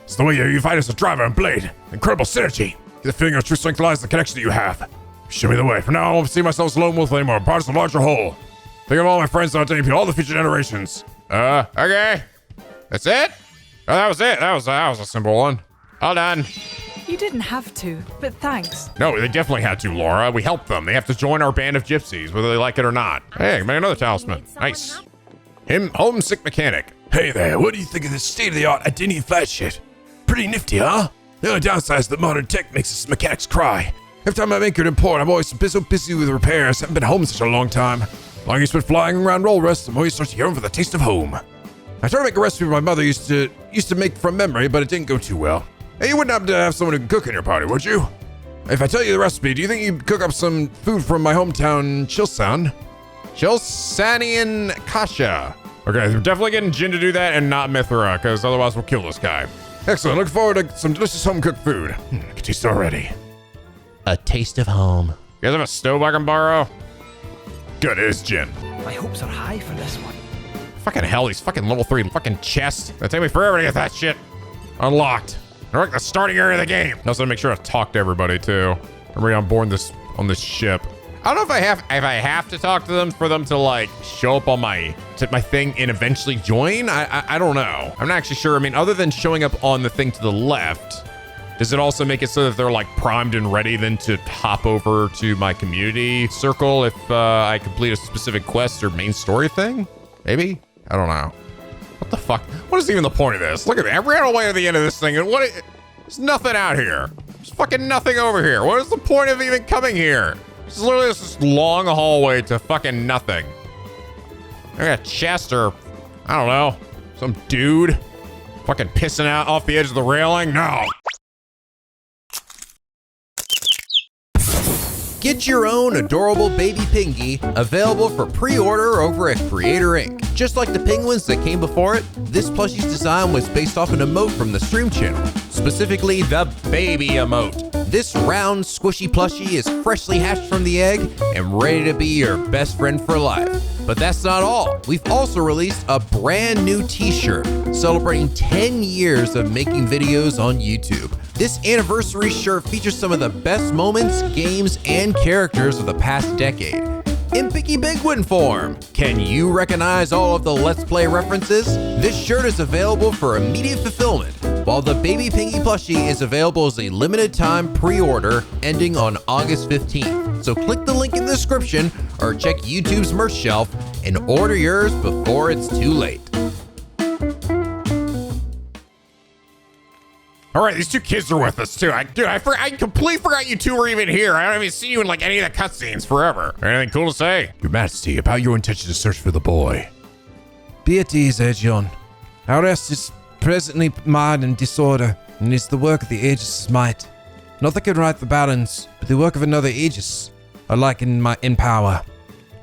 It's the way you fight as a driver and blade. Incredible synergy. Get the feeling of true strength lies in the connection that you have. Show me the way. From now on, I won't see myself as a lone wolf anymore. Part of a larger whole. Think of all my friends on NicoB, all the future generations. Okay. That's it? Oh, that was it. That was a simple one. All done. You didn't have to, but thanks. No, they definitely had to, Laura. We helped them. They have to join our band of gypsies, whether they like it or not. Hey, make another talisman. Nice. Homesick mechanic. Hey there, what do you think of this state-of-the-art identity flat shit? Pretty nifty, huh? The only downside is that modern tech makes us mechanics cry. Every time I'm anchored in port, I'm always so busy with repairs. Haven't been home in such a long time. Long as been flying around Alrest, I'm always starting to yearn for the taste of home. I tried to make a recipe my mother used to make from memory, but it didn't go too well. Hey, you wouldn't happen to have someone who can cook in your party, would you? If I tell you the recipe, do you think you'd cook up some food from my hometown, Chilsan? Chilsanian Kasha. Okay, we're definitely getting Jin to do that and not Mithra, because otherwise we'll kill this guy. Excellent, look forward to some delicious home-cooked food. I can taste it already. A taste of home. You guys have a stove I can borrow? Good, it is Jin. My hopes are high for this one. Fucking hell, these fucking level 3 fucking chests. It'll take me forever to get that shit unlocked. They're like the starting area of the game. Also, make sure to talk to everybody too. Everybody on board on this ship. I don't know if I have to talk to them for them to like show up on my thing and eventually join. I don't know. I'm not actually sure. I mean, other than showing up on the thing to the left, does it also make it so that they're like primed and ready then to hop over to my community circle if I complete a specific quest or main story thing? Maybe? I don't know. What the fuck? What is even the point of this? Look at me. I ran all the way to the end of this thing and there's nothing out here. There's fucking nothing over here. What is the point of even coming here? This is literally this long hallway to fucking nothing. I got Chester. I don't know. Some dude fucking pissing out off the edge of the railing. No. Get your own adorable baby Pingy, available for pre-order over at Creator Inc. Just like the penguins that came before it, this plushie's design was based off an emote from the stream channel, specifically the baby emote. This round, squishy plushie is freshly hatched from the egg and ready to be your best friend for life. But that's not all. We've also released a brand new t-shirt celebrating 10 years of making videos on YouTube. This anniversary shirt features some of the best moments, games, and characters of the past decade in Picky Penguin form. Can you recognize all of the Let's Play references? This shirt is available for immediate fulfillment, while the Baby Pingy plushie is available as a limited time pre-order ending on August 15th. So click the link in the description or check YouTube's merch shelf and order yours before it's too late. All right, these two kids are with us too. I completely forgot you two were even here. I haven't even seen you in like any of the cutscenes forever. Anything cool to say? Your Majesty, about your intention to search for the boy. Be at ease, Aegeon. Alrest is presently marred in disorder, and is the work of the Aegis' might. Nothing can right the balance, but the work of another Aegis, alike in power.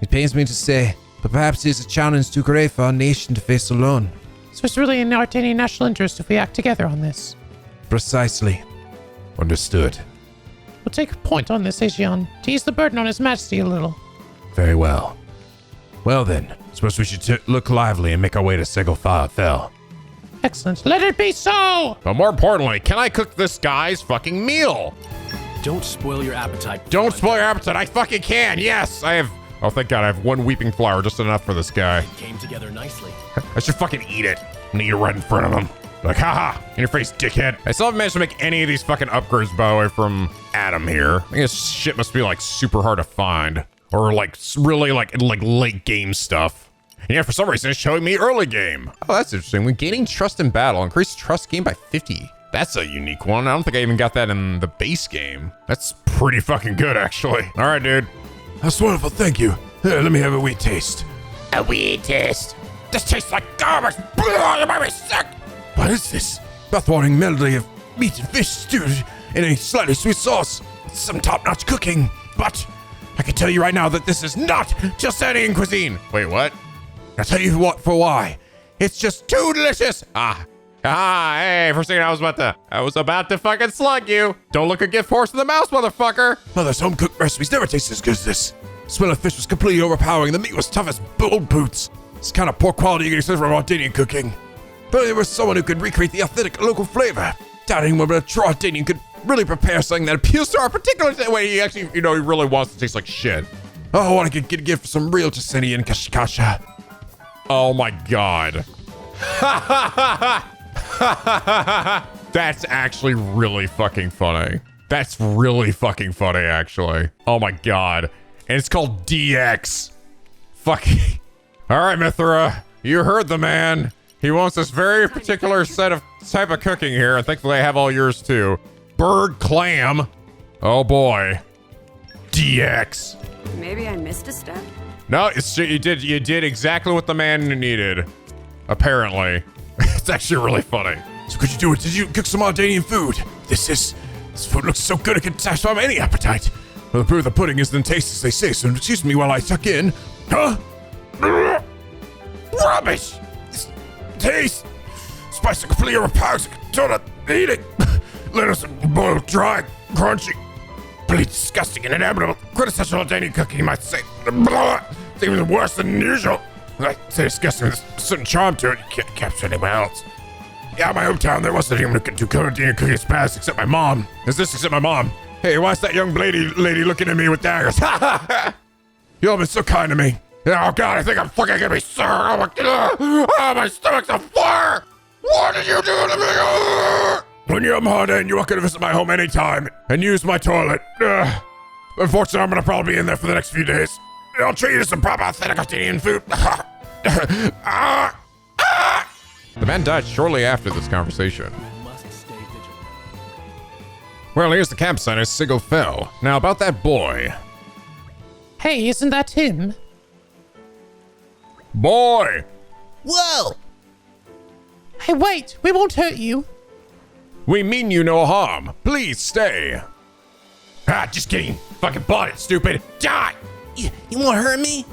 It pains me to say, but perhaps it is a challenge too great for our nation to face alone. So it's really in Artanian national interest if we act together on this. Precisely. Understood. We'll take a point on this, Aegeon, to ease the burden on His Majesty a little. Very well. Well then, suppose we should look lively and make our way to Segel-Fell. Excellent. Let it be so! But more importantly, can I cook this guy's fucking meal? Don't spoil your appetite. Don't spoil your appetite. I fucking can. Yes, I have. Oh, thank God. I have one weeping flower, just enough for this guy. It came together nicely. I should fucking eat it. I'm gonna eat it right in front of him. Like, haha, in your face, dickhead. I still haven't managed to make any of these fucking upgrades, by the way, from Addam here. I think this shit must be like super hard to find. Or like really like late game stuff. And yeah, for some reason it's showing me early game. Oh, that's interesting. When gaining trust in battle, increase trust gained by 50. That's a unique one. I don't think I even got that in the base game. That's pretty fucking good, actually. All right, dude. That's wonderful, thank you. Here, let me have a wee taste. A wee taste? This tastes like garbage. You might be sick. What is this? Mouth-watering melody of meat and fish stewed in a slightly sweet sauce. Some top-notch cooking. But I can tell you right now that this is not Chilsanian cuisine. Wait, what? I'll tell you what for why. It's just too delicious. Ah, Ah, hey, for a second I was about to fucking slug you. Don't look a gift horse in the mouse, motherfucker. Mother's home-cooked recipes never tasted as good as this. The smell of fish was completely overpowering. The meat was tough as old boots. It's kind of poor quality you can expect from Ardanian cooking. But there was someone who could recreate the authentic local flavor. Doubt anyone but a true Ardanian could really prepare something that appeals to our particular way. He actually, he really wants to taste like shit. Oh, I want to get a gift for some real Jasenian kashikasha. Oh my god. That's actually really fucking funny. That's really fucking funny, actually. Oh my god. And it's called DX. Fucking. All right, Mithra. You heard the man. He wants this very particular type of cooking here, and thankfully I have all yours too. Bird clam. Oh boy. DX. Maybe I missed a step. No, you did exactly what the man needed. Apparently. It's actually really funny. So could you do it? Did you cook some Ardanian food? This food looks so good it can satisfy any appetite. Well, the proof of the pudding is in taste, as they say, so excuse me while I tuck in. Huh? Rubbish! Taste! Spice are completely overpowering. Don't eat it. Lettuce boiled dry, crunchy, pretty disgusting and inevitable. Quintessential Ardanian cooking, you might say. It's even worse than usual. I say disgusting with a certain charm to it you can't capture anywhere else. Yeah, in my hometown, there wasn't anyone who could do Ardanian cooking as fast except my mom. Except my mom? Hey, why's that young lady looking at me with daggers? You all been so kind to me. Oh god, I think I'm fucking gonna be sir. Oh my god. Oh, my stomach's on fire. What did you do to me? When you're Ardanian, you're welcome to visit my home anytime and use my toilet. Unfortunately, I'm gonna probably be in there for the next few days. I'll treat you to some proper authentic Ardanian food. The man died shortly after this conversation. Well, here's the campsite as Sigil fell. Now about that boy. Hey, isn't that him? Boy! Whoa! Hey, wait! We won't hurt you. We mean you no harm. Please stay. Ah, just kidding. Fucking bought it, stupid. Die! You won't hurt me?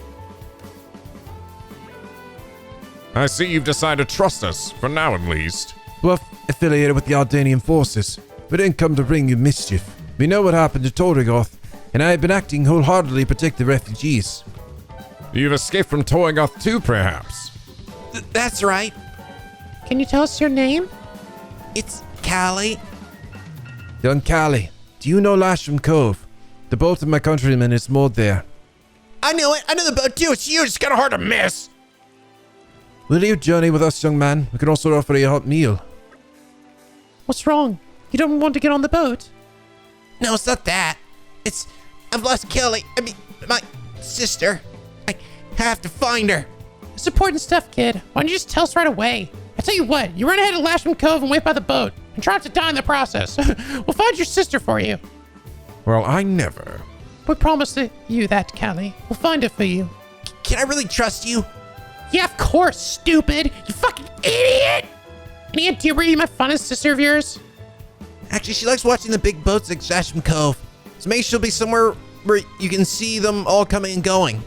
I see you've decided to trust us, for now at least. We're affiliated with the Ardanian forces. We didn't come to bring you mischief. We know what happened to Torrigoth, and I have been acting wholeheartedly to protect the refugees. You've escaped from Torrigoth too, perhaps? That's right. Can you tell us your name? It's Callie. Young Callie, do you know Lasham Cove? The boat of my countrymen is moored there. I know it. I know the boat too. It's huge. It's kind of hard to miss. Will you journey with us, young man? We can also offer you a hot meal. What's wrong? You don't want to get on the boat? No, it's not that. I've lost Kelly. I mean, my sister. I have to find her. It's important stuff, kid. Why don't you just tell us right away? I tell you what, you run ahead of Lasham Cove and wait by the boat, and try not to die in the process. We'll find your sister for you. Well, I never. We promise you that, Callie. We'll find it for you. Can I really trust you? Yeah, of course, stupid. You fucking idiot. Any idea where you might find a sister of yours? Actually, she likes watching the big boats at Lasham Cove. So maybe she'll be somewhere where you can see them all coming and going.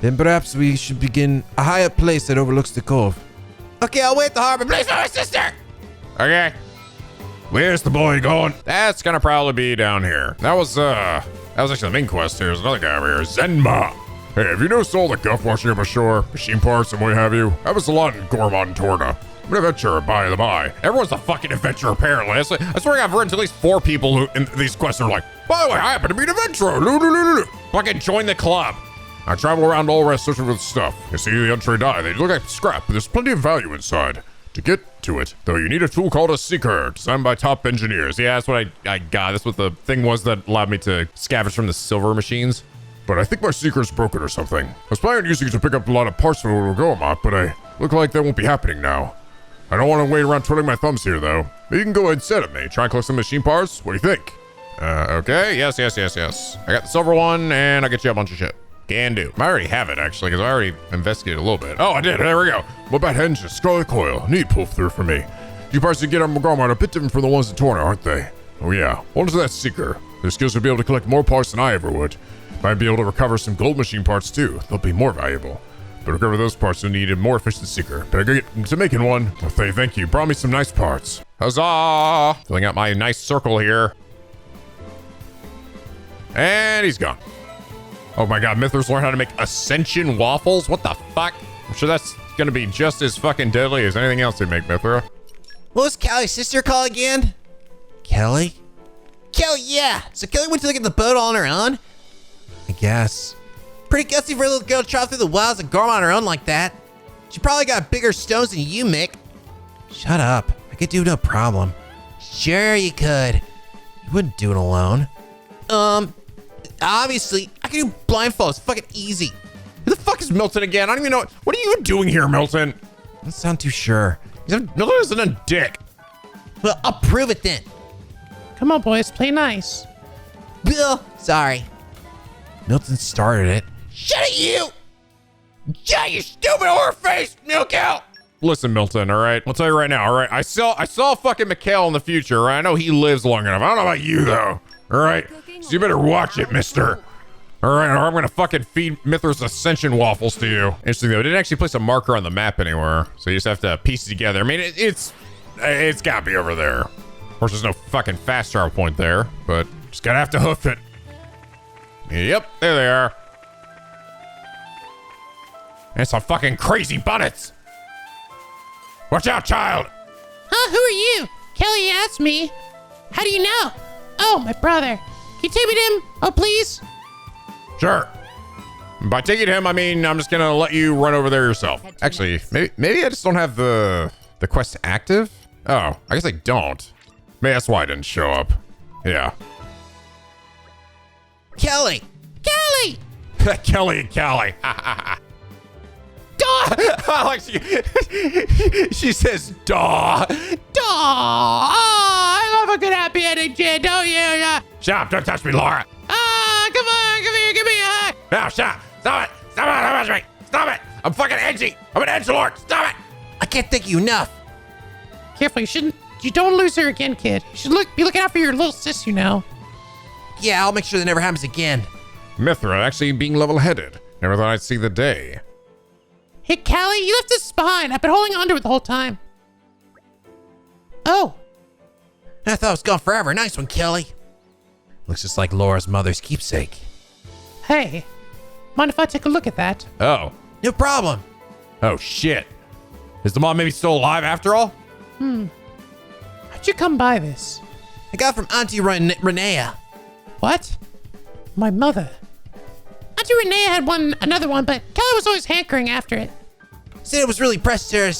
Then perhaps we should begin a higher place that overlooks the cove. Okay, I'll wait at the harbor. Please find my sister. Okay. Where's the boy going? That's gonna probably be down here. That was actually the main quest here. There's another guy over here, Zenma. Hey, have you noticed all the guff washing up ashore? Machine parts and what have you? That was a lot in Gormont and Torna. I'm an adventurer, by the by. Everyone's a fucking adventurer, apparently. I swear I've run to at least 4 people who in these quests are like, by the way, I happen to be an adventurer. Fucking join the club. I travel around Alrest searching for the stuff. You see the untrained eye, they look like scrap, but there's plenty of value inside. To get to it, though, you need a tool called a Seeker, designed by top engineers. Yeah, that's what I got. That's what the thing was that allowed me to scavenge from the silver machines. But I think my Seeker's broken or something. I was planning on using it to pick up a lot of parts for where we're going, but I look like that won't be happening now. I don't want to wait around twiddling my thumbs here, though. But you can go ahead and set it, me. Try and collect some machine parts. What do you think? Okay. Yes. I got the silver one, and I'll get you a bunch of shit. Can do. I already have it, actually, because I already investigated a little bit. Oh, I did. There we go. What about engines? Scarlet coil. Neat pull through for me. You parts you get on Garmar are a bit different from the ones in Torna, aren't they? Oh, yeah. Hold on to that Seeker. Their skills will be able to collect more parts than I ever would. Might be able to recover some gold machine parts, too. They'll be more valuable. Better cover those parts you'll need a more efficient seeker. Better go get to making one. Oh, thank you. Brought me some nice parts. Huzzah! Filling out my nice circle here. And he's gone. Oh my god, Mithra's learned how to make ascension waffles? What the fuck? I'm sure that's gonna be just as fucking deadly as anything else they make, Mithra. What was Callie's sister called again? Kelly? Kelly, yeah. So Kelly went to look at the boat all on her own? I guess. Pretty gutsy for a little girl to travel through the wilds and Gorm on her own like that. She probably got bigger stones than you, Mick. Shut up. I could do no problem. Sure you could. You wouldn't do it alone. Obviously, I can do blindfold. It's fucking easy. Who the fuck is Milton again? I don't even know. What are you doing here, Milton? I don't sound too sure. Milton isn't a dick. Well, I'll prove it then. Come on, boys, play nice. Bill, sorry. Milton started it. Shut it, you! Yeah, you stupid whore face, milk out! Listen, Milton, all right? I'll tell you right now, all right? I saw fucking Mikhail in the future, right? I know he lives long enough. I don't know about you, though. All right? So you better watch it, mister. All right, or I'm gonna fucking feed Mithra's ascension waffles to you. Interesting, though. It didn't actually place a marker on the map anywhere, so you just have to piece it together. I mean, it's gotta be over there. Of course, there's no fucking fast travel point there, but just gotta have to hoof it. Yep, there they are. And some fucking crazy bunnets. Watch out, child. Huh, who are you? Kelly asked me. How do you know? Oh, my brother. Can you take me to him? Oh, please? Sure. By taking him, I mean, I'm just gonna let you run over there yourself. Actually, maybe I just don't have the quest active? Oh, I guess I don't. Maybe that's why I didn't show up. Yeah. Kelly! Kelly! Kelly and Callie. Daw! Like she says, daw. Daw! Oh, I love a good happy ending, Jen, don't you? Shut up, don't touch me, Laura. Come on, come here, give me a hug. No, stop. Stop it. Stop it. Don't touch me. Stop it. I'm fucking edgy. I'm an edgelord. Stop it. I can't thank you enough. Careful, you don't lose her again, kid. You should be looking out for your little sis, you know. Yeah, I'll make sure that never happens again. Mithra actually being level-headed. Never thought I'd see the day. Hey, Callie, you left us behind. I've been holding on to it the whole time. Oh. I thought it was gone forever. Nice one, Kelly. Looks just like Laura's mother's keepsake. Hey, mind if I take a look at that? Oh. No problem. Oh, shit. Is the mom maybe still alive after all? How'd you come by this? I got it from Auntie Renea. What? My mother. Auntie Renea had another one, but Kelly was always hankering after it. Said it was really precious to her,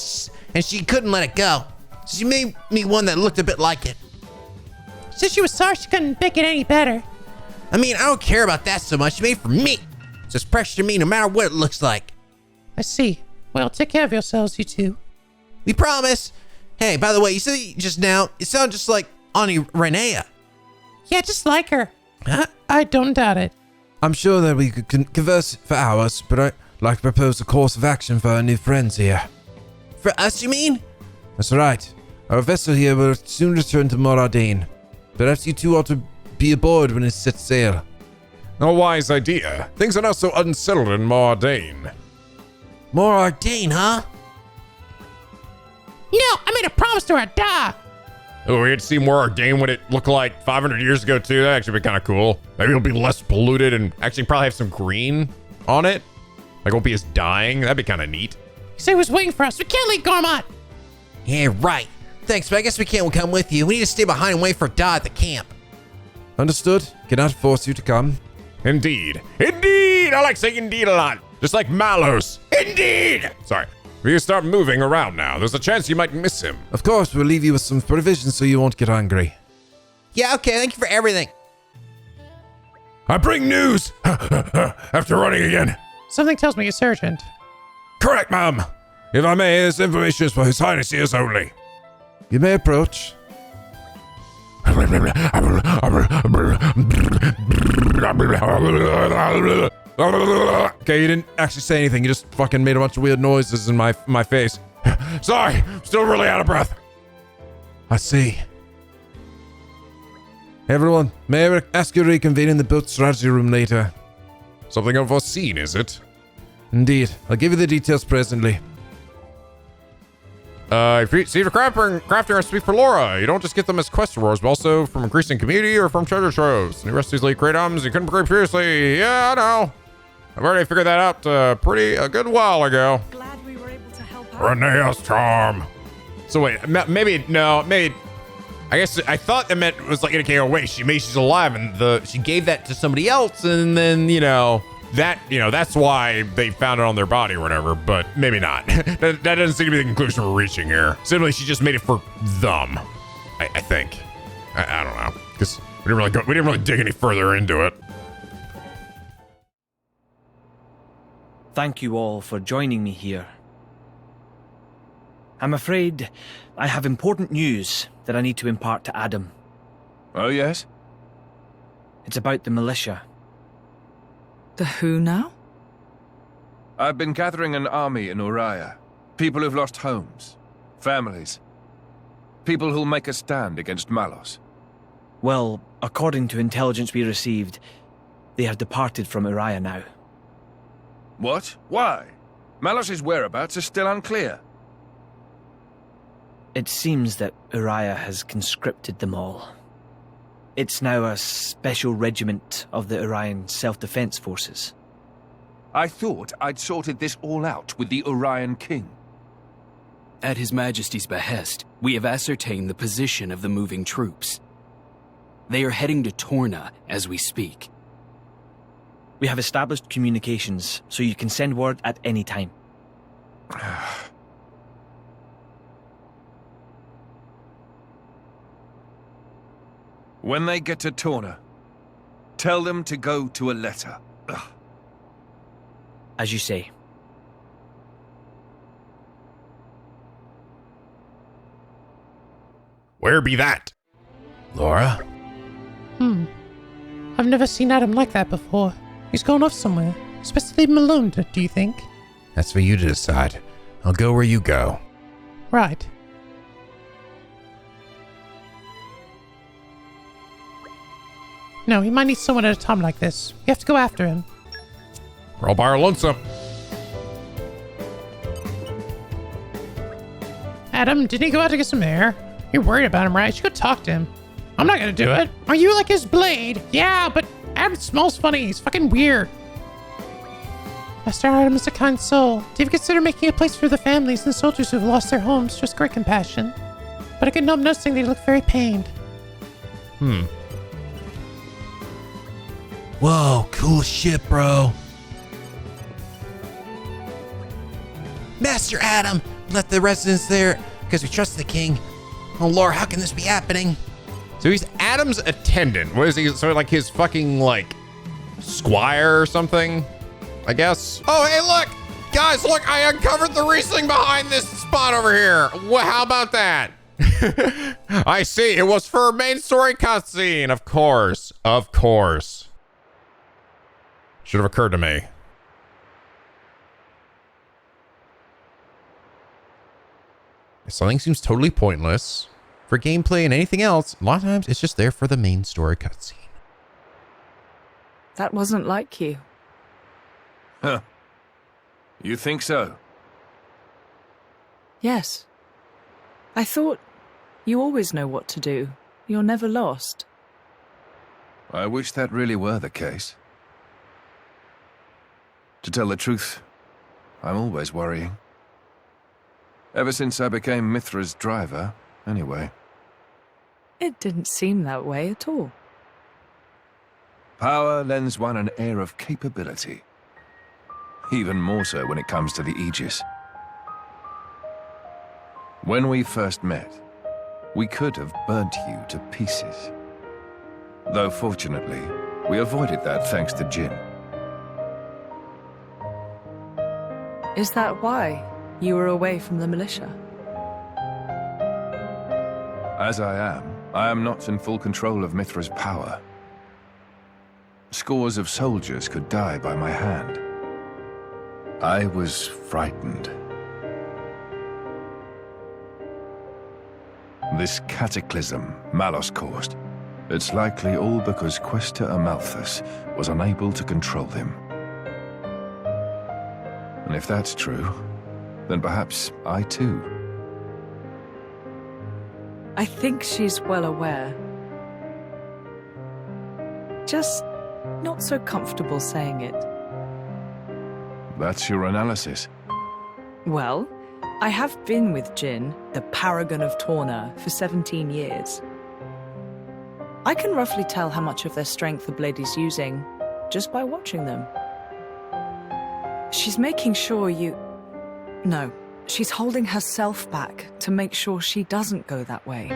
and she couldn't let it go. So she made me one that looked a bit like it. Said she was sorry she couldn't make it any better. I mean, I don't care about that so much. She made it for me. So it's precious to me no matter what it looks like. I see. Well, take care of yourselves, you two. We promise. Hey, by the way, you said just now, it sounded just like Auntie Renea. Yeah, just like her. I don't doubt it. I'm sure that we could converse for hours, but I'd like to propose a course of action for our new friends here. For us, you mean? That's right. Our vessel here will soon return to Moradine. Perhaps you two ought to be aboard when it sets sail. A wise idea. Things are not so unsettled in Moradine. Moradine, huh? No, I made a promise to her, duh. Oh, we get to see more Addam what it looked like 500 years ago, too. That'd actually be kind of cool. Maybe it'll be less polluted and actually probably have some green on it. Like, won't be as dying. That'd be kind of neat. He said he was waiting for us. We can't leave Gormont. Yeah, right. Thanks, but I guess we can't come with you. We need to stay behind and wait for Da at the camp. Understood. Cannot force you to come. Indeed. Indeed! I like saying indeed a lot. Just like Malos. Indeed! Sorry. We can start moving around now. There's a chance you might miss him. Of course, we'll leave you with some provisions so you won't get hungry. Yeah, okay. Thank you for everything. I bring news! After running again. Something tells me it's urgent. Correct, ma'am. If I may, this information is for His Highness ears only. You may approach. Okay, you didn't actually say anything. You just fucking made a bunch of weird noises in my face. Sorry, still really out of breath. I see. Everyone, may I ask you to reconvene in the boat strategy room later? Something unforeseen, is it? Indeed. I'll give you the details presently. If you see, for crafting recipes for Lora, you don't just get them as quest rewards, but also from increasing community or from treasure troves. New recipes let you create items you couldn't create previously. Yeah, I know. I've already figured that out a good while ago. Glad we were able to help out. Renea's charm. So wait, maybe. I guess I thought it meant it was like indicating, oh wait, she's alive, and she gave that to somebody else, and then that's why they found it on their body or whatever. But maybe not. that doesn't seem to be the conclusion we're reaching here. Simply, she just made it for them. I think. I don't know, because we didn't really dig any further into it. Thank you all for joining me here. I'm afraid I have important news that I need to impart to Addam. Oh, yes? It's about the militia. The who now? I've been gathering an army in Uriah. People who've lost homes, families. People who'll make a stand against Malos. Well, according to intelligence we received, they have departed from Uriah now. What? Why? Malos' whereabouts are still unclear. It seems that Uriah has conscripted them all. It's now a special regiment of the Urian Self-Defense Forces. I thought I'd sorted this all out with the Urian King. At His Majesty's behest, we have ascertained the position of the moving troops. They are heading to Torna as we speak. We have established communications, so you can send word at any time. When they get to Torna, tell them to go to a letter. As you say. Where be that? Lora? I've never seen Addam like that before. He's gone off somewhere. Especially Malone, do you think? That's for you to decide. I'll go where you go. Right. No, he might need someone at a time like this. We have to go after him. We're all by our lonesome. Addam, didn't he go out to get some air? You're worried about him, right? You should go talk to him. I'm not gonna do it. Are you like his blade? Yeah, but Addam smells funny. He's fucking weird. Master Addam is a kind soul. Do you ever consider making a place for the families and soldiers who have lost their homes? Just great compassion. But I couldn't help noticing they look very pained. Whoa, cool shit, bro. Master Addam, left the residents there because we trust the king. Oh, Lord, how can this be happening? So he's Addam's attendant. What is he? So like his fucking like squire or something, I guess. Oh, hey, look, guys, look, I uncovered the Riesling behind this spot over here. How about that? I see. It was for a main story cutscene. Of course. Should have occurred to me. If something seems totally pointless for gameplay and anything else, a lot of times it's just there for the main story cutscene. That wasn't like you. Huh. You think so? Yes. I thought you always know what to do. You're never lost. I wish that really were the case. To tell the truth, I'm always worrying. Ever since I became Mithra's driver, anyway. It didn't seem that way at all. Power lends one an air of capability. Even more so when it comes to the Aegis. When we first met, we could have burnt you to pieces. Though fortunately, we avoided that thanks to Jin. Is that why you were away from the militia? As I am not in full control of Mithra's power. Scores of soldiers could die by my hand. I was frightened. This cataclysm Malos caused, it's likely all because Quester Amalthus was unable to control him. And if that's true, then perhaps I too. I think she's well aware. Just not so comfortable saying it. That's your analysis. Well, I have been with Jin, the paragon of Torna, for 17 years. I can roughly tell how much of their strength the blade is using just by watching them. She's making sure you... No, she's holding herself back to make sure she doesn't go that way.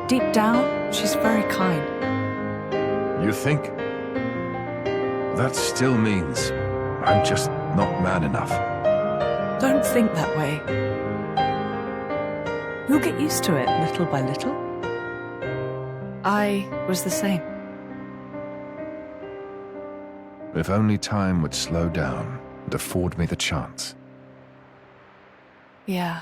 Deep down, she's very kind. You think? That still means I'm just not man enough. Don't think that way. You'll get used to it little by little. I was the same. If only time would slow down and afford me the chance. Yeah.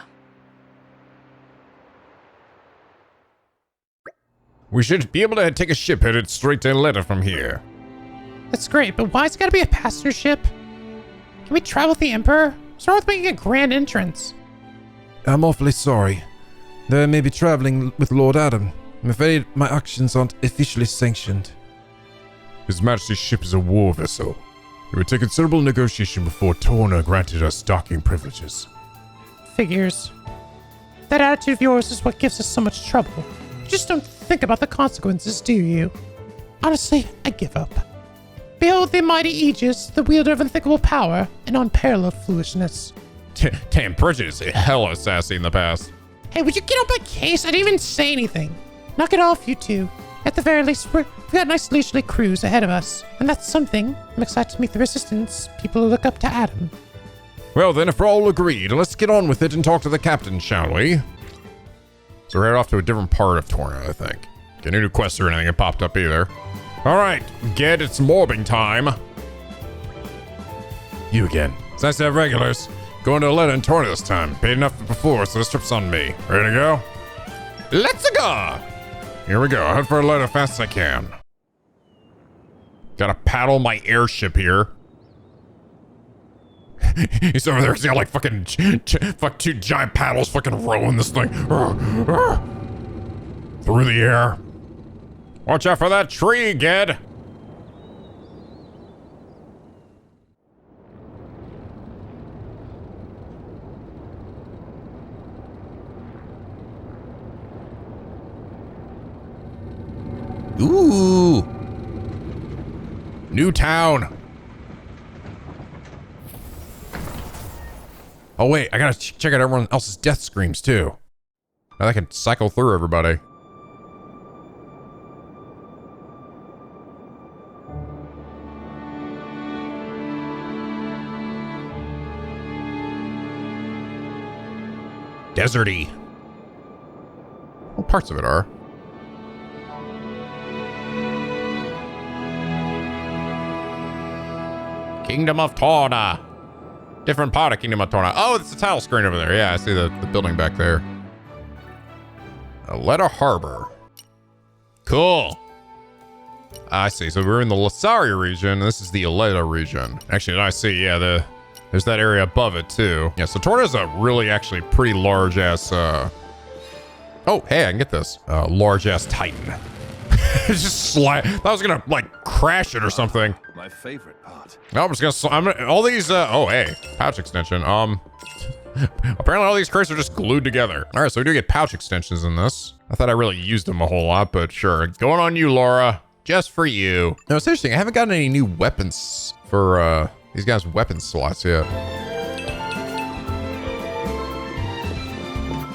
We should be able to take a ship headed straight to Leda from here. That's great, but why's it gotta be a passenger ship? Can we travel with the Emperor? What's wrong with making a grand entrance? I'm awfully sorry. Though I may be traveling with Lord Addam, I'm afraid my actions aren't officially sanctioned. His Majesty's ship is a war vessel. It would take considerable negotiation before Torna granted us docking privileges. Figures. That attitude of yours is what gives us so much trouble. You just don't think about the consequences, do you? Honestly, I give up. Behold the mighty Aegis, the wielder of unthinkable power and unparalleled foolishness. Damn, Bridget is hella sassy in the past. Hey, would you get on my case? I didn't even say anything. Knock it off, you two. At the very least, we've got a nice leisurely cruise ahead of us. And that's something. I'm excited to meet the Resistance, people who look up to Addam. Well then, if we're all agreed, let's get on with it and talk to the captain, shall we? So we're headed off to a different part of Torna, I think. Get a new quest or anything that popped up either. Alright, Ged, it's morbing time. You again. It's nice to have regulars. Going to Leda and Torna this time. Paid enough before, so this trip's on me. Ready to go? Let's go! Here we go. I'll head for Leda as fast as I can. Gotta paddle my airship here. He's over there. He's got like fucking two giant paddles fucking rowing this thing. Through the air. Watch out for that tree, Ged. Ooh. New town. Oh wait, I gotta check out everyone else's death screams too. Now I can cycle through everybody. Deserty. Well, parts of it are. Kingdom of Torna. Different part of Kingdom of Torna. Oh, it's the title screen over there. Yeah, I see the building back there. Leda Harbor. Cool. I see. So we're in the Lasaria region. This is the Leda region. Actually, I see. Yeah, there's that area above it too. Yeah, so Torna's a really actually pretty large ass. Oh, hey, I can get this. Large ass Titan. Just slide. I was gonna like crash it or something. My favorite part. No, I'm just gonna. All these. Oh, hey, pouch extension. Apparently all these crates are just glued together. All right, so we do get pouch extensions in this. I thought I really used them a whole lot, but sure. Going on you, Lora. Just for you. No, it's interesting. I haven't gotten any new weapons for these guys' weapon slots yet.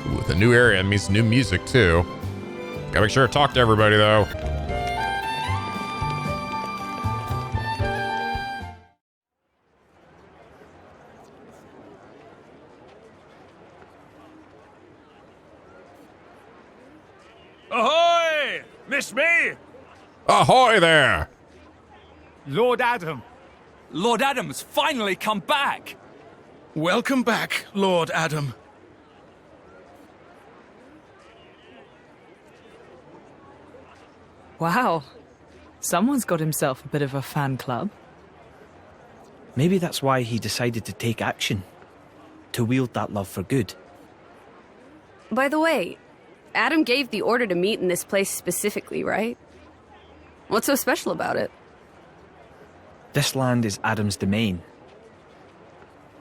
Ooh, with a new area means new music too. Gotta make sure to talk to everybody though. Ahoy! Miss me? Ahoy there! Lord Addam. Lord Addam's finally come back. Welcome back, Lord Addam. Wow. Someone's got himself a bit of a fan club. Maybe that's why he decided to take action. To wield that love for good. By the way, Addam gave the order to meet in this place specifically, right? What's so special about it? This land is Addam's domain.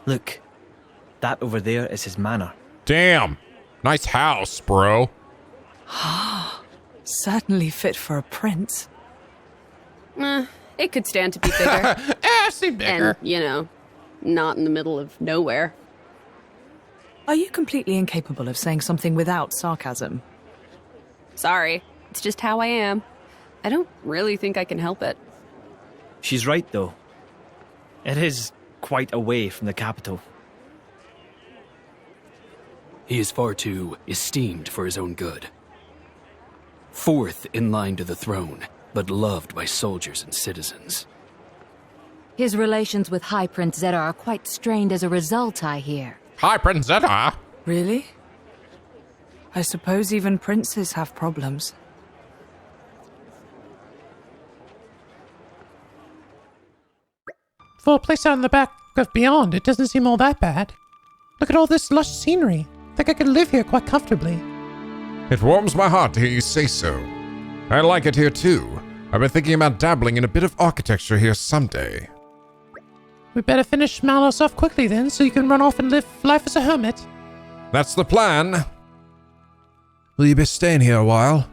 Look, that over there is his manor. Damn. Nice house, bro. Certainly fit for a prince. It could stand to be bigger. See bigger. And, you know, not in the middle of nowhere. Are you completely incapable of saying something without sarcasm? Sorry, it's just how I am. I don't really think I can help it. She's right, though. It is quite away from the capital. He is far too esteemed for his own good. Fourth in line to the throne, but loved by soldiers and citizens. His relations with High Prince Zeta are quite strained as a result, I hear. Hi, Prince Zeta. Really? I suppose even princes have problems. For a place out in the back of Beyond, it doesn't seem all that bad. Look at all this lush scenery. I think I could live here quite comfortably. It warms my heart to hear you say so. I like it here too. I've been thinking about dabbling in a bit of architecture here someday. We better finish MALICE off quickly then, so you can run off and live life as a hermit. That's the plan. Will you be staying here a while?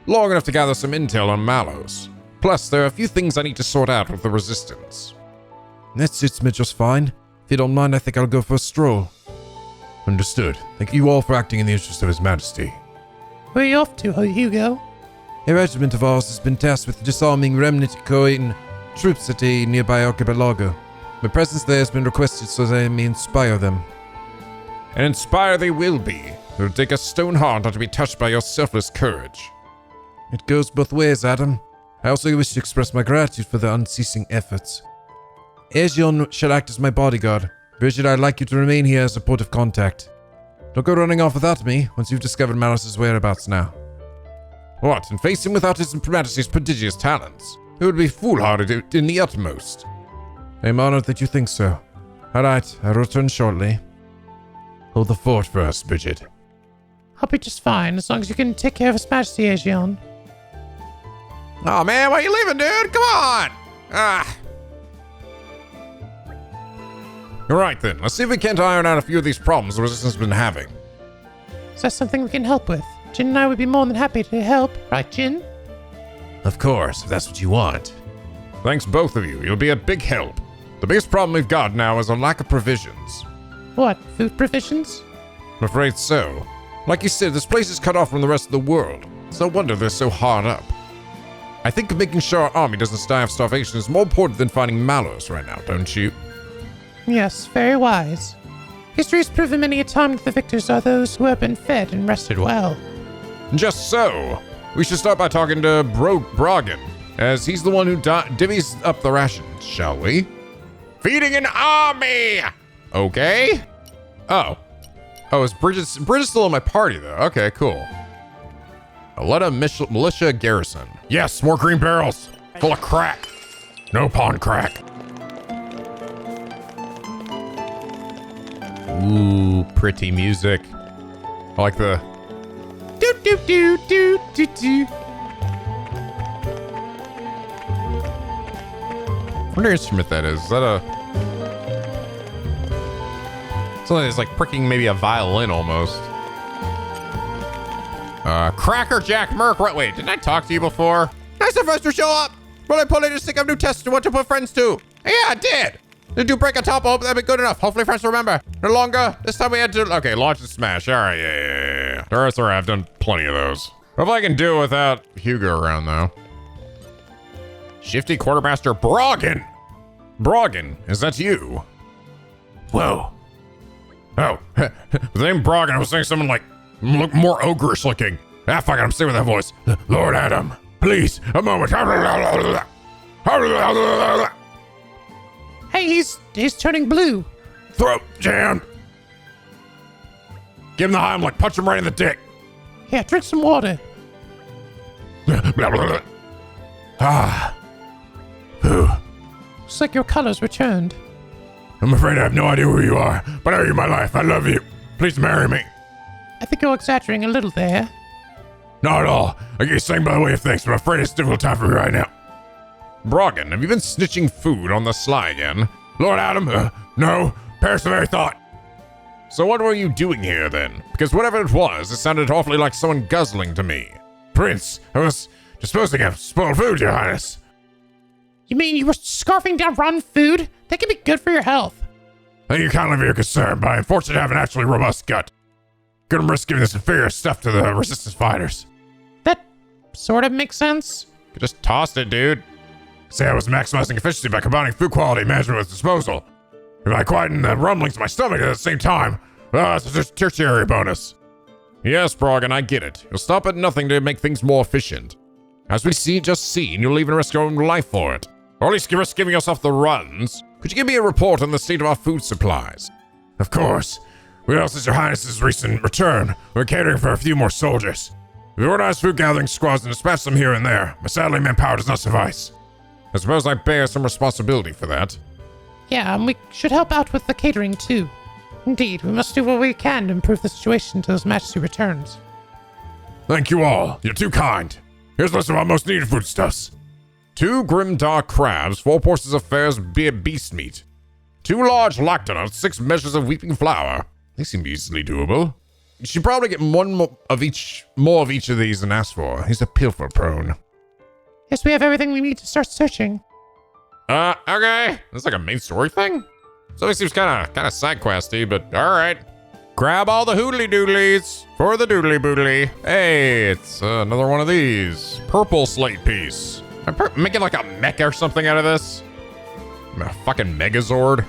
Long enough to gather some intel on MALICE. Plus, there are a few things I need to sort out with the Resistance. That suits me just fine. If you don't mind, I think I'll go for a stroll. Understood. Thank you all for acting in the interest of His Majesty. Where are you off to, Hugo? A regiment of ours has been tasked with disarming remnant Croatan troops at a nearby archipelago. My presence there has been requested so that I may inspire them. And inspire they will be. It will take a stone heart not to be touched by your selfless courage. It goes both ways, Addam. I also wish to express my gratitude for the unceasing efforts. Aegion shall act as my bodyguard. Bridget, I'd like you to remain here as a point of contact. Don't go running off without me, once you've discovered Malice's whereabouts now. What, and face him without His Majesty's prodigious talents? It would be foolhardy in the utmost. I am honored that you think so. Alright, I'll return shortly. Hold the fort for us, Bridget. I'll be just fine, as long as you can take care of His Majesty, Aegion. Oh man, why are you leaving, dude? Come on! Alright then, let's see if we can't iron out a few of these problems the Resistance has been having. Is that something we can help with? Jin and I would be more than happy to help, right, Jin? Of course, if that's what you want. Thanks both of you, you'll be a big help. The biggest problem we've got now is a lack of provisions. What, food provisions? I'm afraid so. Like you said, this place is cut off from the rest of the world. It's no wonder they're so hard up. I think making sure our army doesn't die of starvation is more important than finding Malice right now, don't you? Yes, very wise. History has proven many a time that the victors are those who have been fed and rested well. Just so. We should start by talking to Brogan, as he's the one who divvies up the rations, shall we? Feeding an army! Okay. Oh, is Bridget's still in my party, though? Okay, cool. Aletta Militia Garrison. Yes, more green barrels. Full of crack. No pawn crack. Ooh, pretty music. I like the... Do do do do do do. I wonder what instrument that is. Is that a... something that's like pricking maybe a violin almost. Cracker Jack Merc. Wait, didn't I talk to you before? Nice of us to show up. Well, I pulled in to stick up new tests to what to put friends to. Yeah, I did. Did you break a top? I hope that'd be good enough. Hopefully friends remember. No longer. This time we had to... Okay, launch and smash. All right, yeah. All right, I've done plenty of those. What if I can do it without Hugo around, though? Shifty Quartermaster Brogan. Brogan, is that you? Whoa. Oh, the name Brogan, I was saying something like, look more ogreish looking. Ah, fuck it, I'm staying with that voice. Lord Addam, please, a moment. Hey, he's turning blue. Throat jammed. Give him the Heimlich, punch him right in the dick. Yeah, drink some water. Ah. Looks like your color's returned. I'm afraid I have no idea who you are, but I owe you my life. I love you. Please marry me. I think you're exaggerating a little there. Not at all. I get sang by the way of thanks, but I'm afraid it's a difficult time for me right now. Brogan, have you been snitching food on the sly again? Lord Addam, no. Perish the very thought. So what were you doing here then? Because whatever it was, it sounded awfully like someone guzzling to me. Prince, I was disposing of spoiled food, Your Highness. You mean you were scarfing down rotten food? That can be good for your health. Thank you kindly for your concern, but I'm fortunate to have an actually robust gut. Couldn't risk giving this inferior stuff to the resistance fighters. That sort of makes sense. You just tossed it, dude. Say I was maximizing efficiency by combining food quality management with disposal. If I quieten the rumblings in my stomach at the same time, it's a tertiary bonus. Yes, Brogan, I get it. You'll stop at nothing to make things more efficient. As we just seen, you'll even risk your own life for it. Or at least risk giving yourself the runs. Could you give me a report on the state of our food supplies? Of course. We know since Your Highness's recent return, we're catering for a few more soldiers. We organized food gathering squads and dispatched them here and there, but sadly manpower does not suffice. I suppose I bear some responsibility for that. Yeah, and we should help out with the catering too. Indeed, we must do what we can to improve the situation until His Majesty returns. Thank you all. You're too kind. Here's a list of our most needed foodstuffs. 2 grimdark crabs, 4 portions of Fair's beast meat, 2 large lactonuts, 6 measures of weeping flour. They seem easily doable. You should probably get more of each of these than asked for. He's a pilfer prone. Yes, we have everything we need to start searching. Okay. That's like a main story thing? Something seems kind of side questy, but all right. Grab all the hoodly doodlies for the doodly boodly. Hey, it's another one of these. Purple slate piece. I'm making like a mech or something out of this. A fucking Megazord.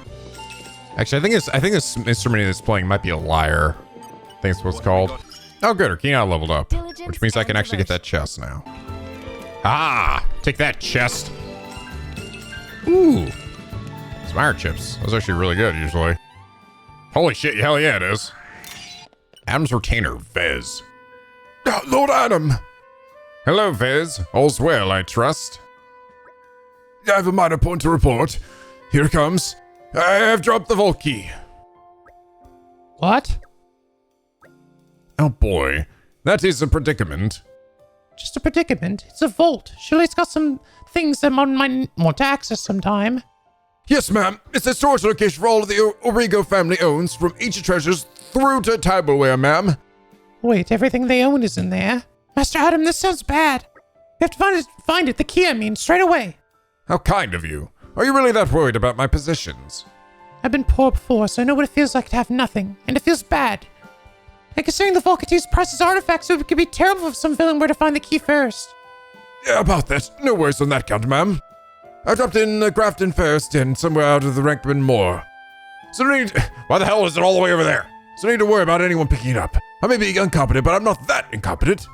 Actually, I think this instrument it's playing might be a lyre. I think that's what it's called. Oh, good. Arkina leveled up, which means I can actually get that chest now. Ah, take that chest. Ooh, some iron chips. Those are actually really good usually. Holy shit! Hell yeah, it is. Addam's retainer, Vez. Lord Addam. Hello, Vez. All's well, I trust. I have a minor point to report. Here it comes. I have dropped the vault key. What? Oh boy, that is a predicament. Just a predicament? It's a vault. Surely it's got some things that one might want to access sometime. Yes, ma'am. It's a storage location for all of the Origo family owns, from ancient treasures through to tableware, ma'am. Wait, everything they own is in there? Master Addam, this sounds bad. We have to find it, the key I mean, straight away. How kind of you. Are you really that worried about my possessions? I've been poor before, so I know what it feels like to have nothing, and it feels bad. And considering the vault continues to process artifacts, it could be terrible if some villain were to find the key first. Yeah, about that. No worries on that count, ma'am. I dropped in Grafton Ferris Den somewhere out of the Rankman Moor. So why the hell is it all the way over there? So no need to worry about anyone picking it up. I may be incompetent, but I'm not that incompetent.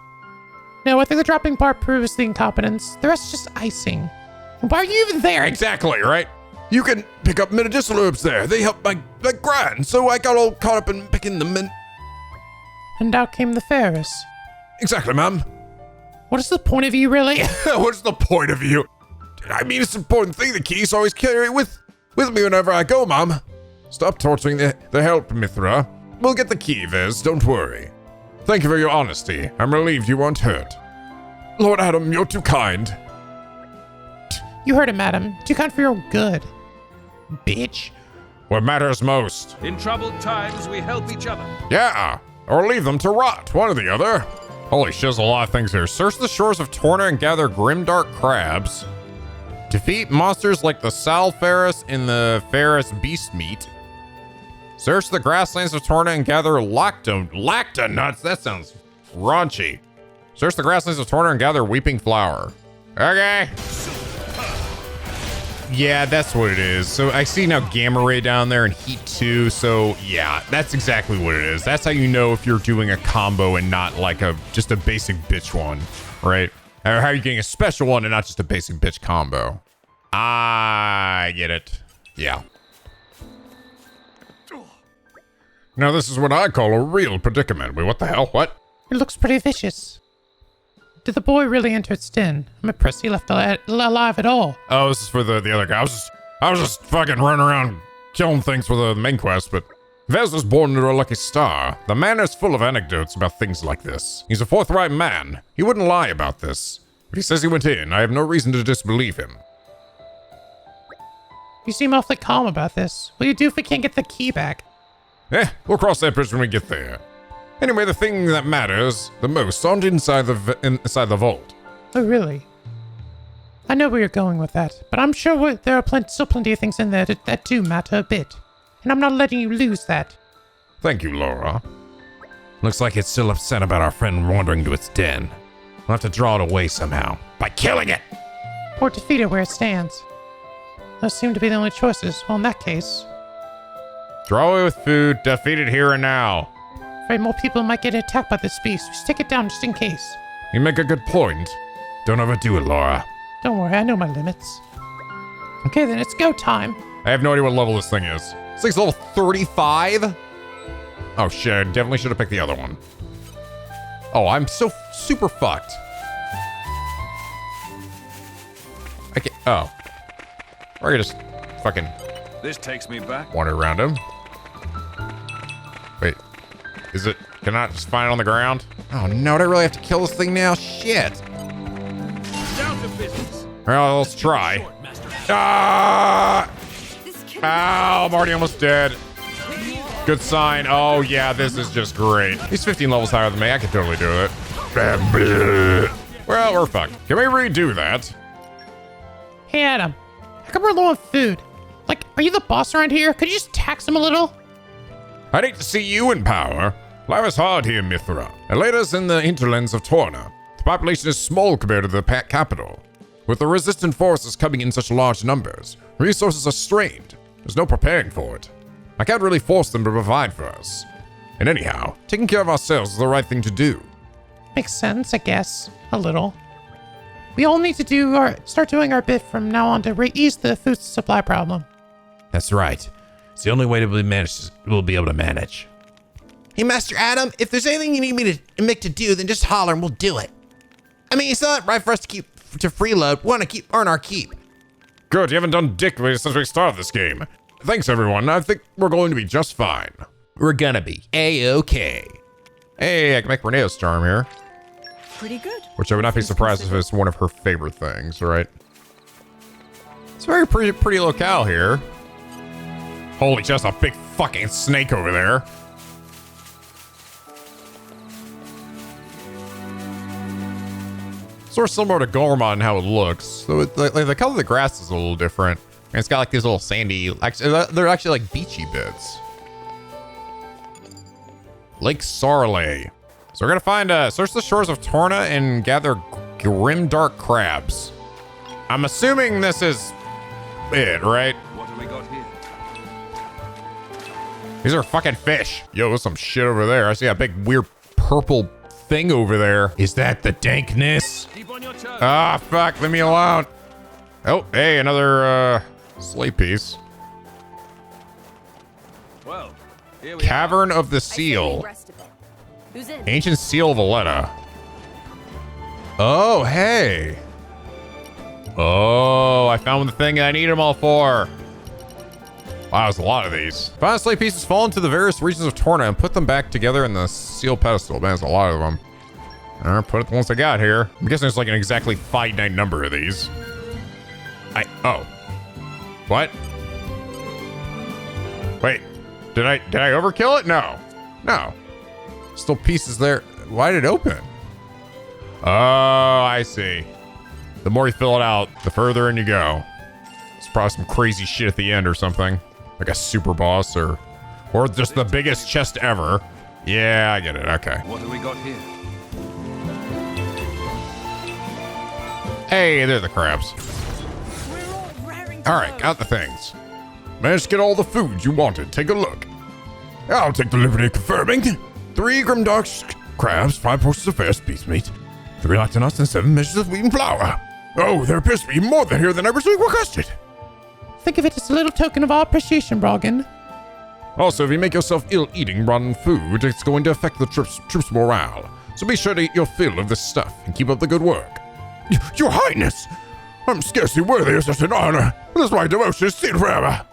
No, I think the dropping part proves the incompetence. The rest is just icing. Why are you even there? Exactly, right? You can pick up medicinal herbs there. They help my grind, so I got all caught up in picking them and out came the Ferris. Exactly, ma'am. What is the point of you, really? What's the point of you? I mean, it's an important thing, the key, so I always carry it with me whenever I go, ma'am. Stop torturing the help, Mithra. We'll get the key, Viz, don't worry. Thank you for your honesty. I'm relieved you weren't hurt. Lord Addam, you're too kind. You heard him, Addam. Too kind for your good. Bitch. What matters most? In troubled times, we help each other. Yeah, or leave them to rot, one or the other. Holy shit, there's a lot of things here. Search the shores of Torna and gather grimdark crabs. Defeat monsters like the Sal Ferris in the Ferris beast meat. Search the grasslands of Torna and gather lactonuts. That sounds raunchy. Search the grasslands of Torna and gather weeping flower. Okay. Yeah, that's what it is. So I see now gamma ray down there and heat 2. So yeah, that's exactly what it is. That's how you know if you're doing a combo and not like just a basic bitch one, right? Or how you're getting a special one and not just a basic bitch combo. I get it. Yeah. Now this is what I call a real predicament. Wait, what the hell? What? It looks pretty vicious. Did the boy really enter its den? I'm impressed he left alive at all. Oh, this is for the other guy. I was just fucking running around kill him thanks for the main quest, but Vez was born under a lucky star. The man is full of anecdotes about things like this. He's a forthright man. He wouldn't lie about this. If he says he went in, I have no reason to disbelieve him. You seem awfully calm about this. What do you do if we can't get the key back? We'll cross that bridge when we get there. Anyway, the thing that matters the most aren't inside the vault. Oh, really? I know where you're going with that, but I'm sure there are still plenty of things in there that do matter a bit. And I'm not letting you lose that. Thank you, Lora. Looks like it's still upset about our friend wandering to its den. We'll have to draw it away somehow. By killing it! Or defeat it where it stands. Those seem to be the only choices. Well, in that case... Draw away with food, defeat it here and now. Afraid more people might get attacked by this beast. Just take it down just in case. You make a good point. Don't overdo it, Lora. Don't worry, I know my limits. Okay, then it's go time. I have no idea what level this thing is. This thing's level 35? Oh shit, I definitely should have picked the other one. Oh, I'm so super fucked. Okay, oh. Or I could just fucking... This takes me back. Wander around him. Wait, is it... Can I not just find it on the ground? Oh no, do I really have to kill this thing now? Shit. Down to business. Well, let's try. Ah! Ow, I'm already almost dead. Good sign. Oh yeah, this is just great. He's 15 levels higher than me. I could totally do it. Well, we're fucked. Can we redo that? Hey, Addam. How come we're low on food? Like, are you the boss around here? Could you just tax him a little? I'd hate to see you in power. Life is hard here in Mithra. And later in the hinterlands of Torna. The population is small compared to the capital. With the resistant forces coming in such large numbers, resources are strained. There's no preparing for it. I can't really force them to provide for us. And anyhow, taking care of ourselves is the right thing to do. Makes sense, I guess. A little. We all need to start doing our bit from now on to ease the food supply problem. That's right. It's the only way we'll be able to manage. Hey, Master Addam, if there's anything you need me to make to do, then just holler and we'll do it. I mean, it's not right for us to freeload. We want to earn our keep. Good, you haven't done dick since we started this game. Thanks, everyone. I think we're going to be just fine. We're gonna be A-okay. Hey, I can make Reneo's charm here. Pretty good. Which I would not be surprised if it's one of her favorite things, right? It's a very pretty locale here. Holy, just a big fucking snake over there. Sort of similar to Gorma and how it looks. So like the color of the grass is a little different. And it's got like these little sandy, they're actually like beachy bits. Lake Sarley. So we're gonna find, search the shores of Torna and gather grimdark crabs. I'm assuming this is it, right? What do we got here? These are fucking fish. Yo, there's some shit over there. I see a big weird purple thing over there. Is that the dankness? Ah, fuck, leave me alone. Oh, hey, another, slate piece. Well, here we Cavern of the Seal. Who's in? Ancient Seal Valletta. Oh, hey. Oh, I found the thing I need them all for. Wow, there's a lot of these. Find the slate pieces, fall into the various regions of Torna and put them back together in the seal pedestal. Man, there's a lot of them. All right, put it the ones I got here. I'm guessing there's like an exactly finite number of these. Oh. What? Wait, did I overkill it? No. Still pieces there. Why did it open? Oh, I see. The more you fill it out, the further in you go. It's probably some crazy shit at the end or something. Like a super boss or just the biggest chest ever. Yeah, I get it. Okay. What do we got here? Hey, they're the crabs. All right, got the things. Managed to get all the food you wanted. Take a look. I'll take the liberty of confirming. 3 grimdark crabs, 5 portions of fresh beast meat, 3 lactonuts, and 7 measures of wheat and flour. Oh, there appears to be more than here than I originally requested. Think of it as a little token of our appreciation, Brogan. Also, if you make yourself ill eating rotten food, it's going to affect the troops' morale. So be sure to eat your fill of this stuff and keep up the good work. Your Highness! I'm scarcely worthy of such an honor. This is my devotion is seen forever.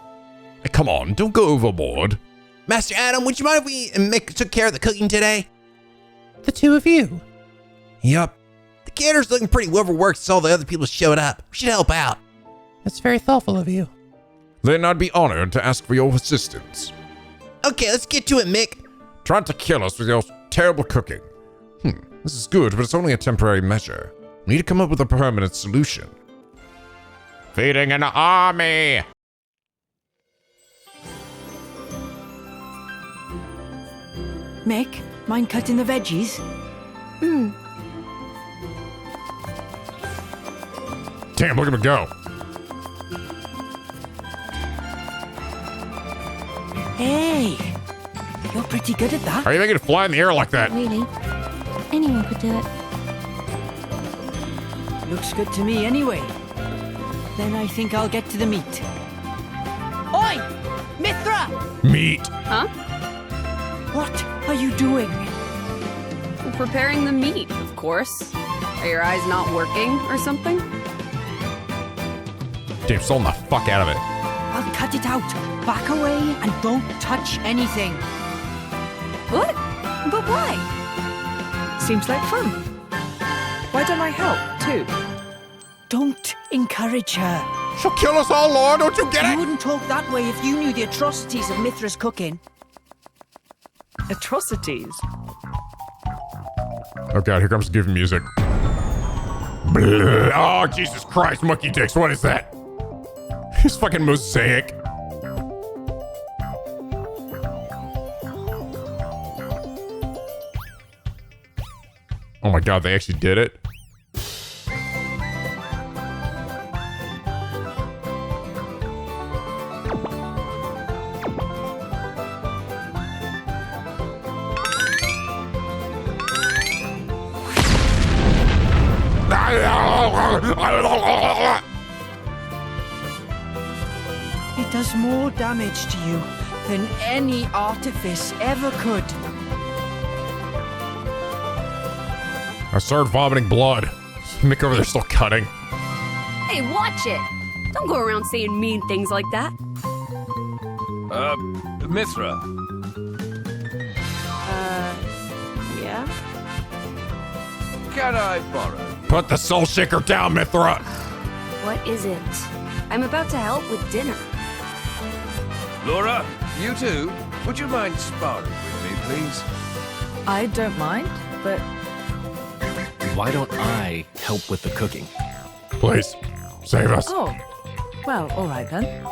Come on, don't go overboard. Master Addam, would you mind if we took care of the cooking today? The two of you? Yup. The caterer's looking pretty overworked since all the other people showed up. We should help out. That's very thoughtful of you. Then I'd be honored to ask for your assistance. Okay, let's get to it, Mick. Trying to kill us with your terrible cooking. This is good, but it's only a temporary measure. We need to come up with a permanent solution. Feeding an army! Mick, mind cutting the veggies? Damn, look at him go. Hey, you're pretty good at that. How are you making it fly in the air like that? Really? Anyone could do it. Looks good to me anyway. Then I think I'll get to the meat. Oi! Mithra! Meat. Huh? What are you doing? We're preparing the meat, of course. Are your eyes not working or something? Damn, stolen the fuck out of it. I'll cut it out. Back away and don't touch anything. What? But why? Seems like fun. Why don't I help, too? Don't encourage her. She'll kill us all, Lord, don't you get it? You wouldn't talk that way if you knew the atrocities of Mithra's cooking. Atrocities? Oh god, here comes giving music. Blah. Oh, Jesus Christ, monkey dicks, what is that? It's fucking mosaic. Oh my god, they actually did it? It does more damage to you than any artifice ever could. I started vomiting blood. Mick over there still cutting. Hey, watch it! Don't go around saying mean things like that. Mithra. Yeah? Can I borrow? Put the soul shaker down, Mithra! What is it? I'm about to help with dinner. Lora, you too? Would you mind sparring with me, please? I don't mind, but Why don't I help with the cooking? Please, save us. oh, well, all right then.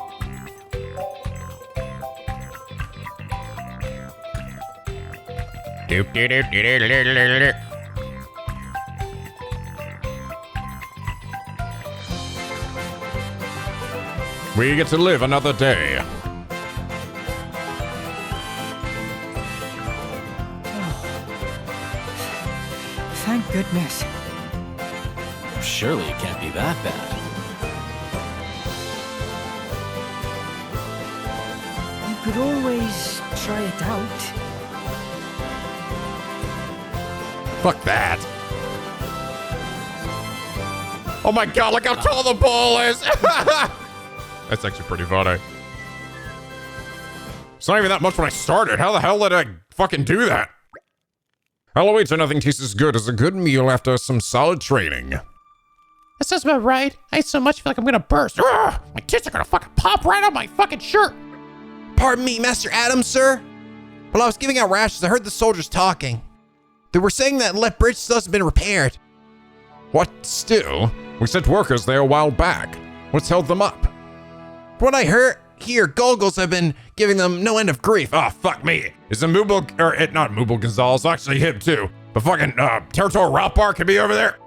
We get to live another day. Thank goodness. Surely it can't be that bad. You could always try it out. Fuck that. Oh my god, look how tall the ball is! That's actually pretty funny. It's not even that much when I started. How the hell did I fucking do that? I'll wait till nothing tastes as good as a good meal after some solid training. That sounds about right. I ate so much, I feel like I'm gonna burst. Ugh, my tits are gonna fucking pop right out my fucking shirt. Pardon me, Master Addam, sir. While I was giving out rations, I heard the soldiers talking. They were saying that left bridge still hasn't been repaired. What still? We sent workers there a while back. What's held them up? From what I heard, here, Gulgles have been giving them no end of grief. Oh, fuck me. Is it Mooble, or not Mooble Gonzalez, actually him too. But fucking, Territorial Route Bar could be over there?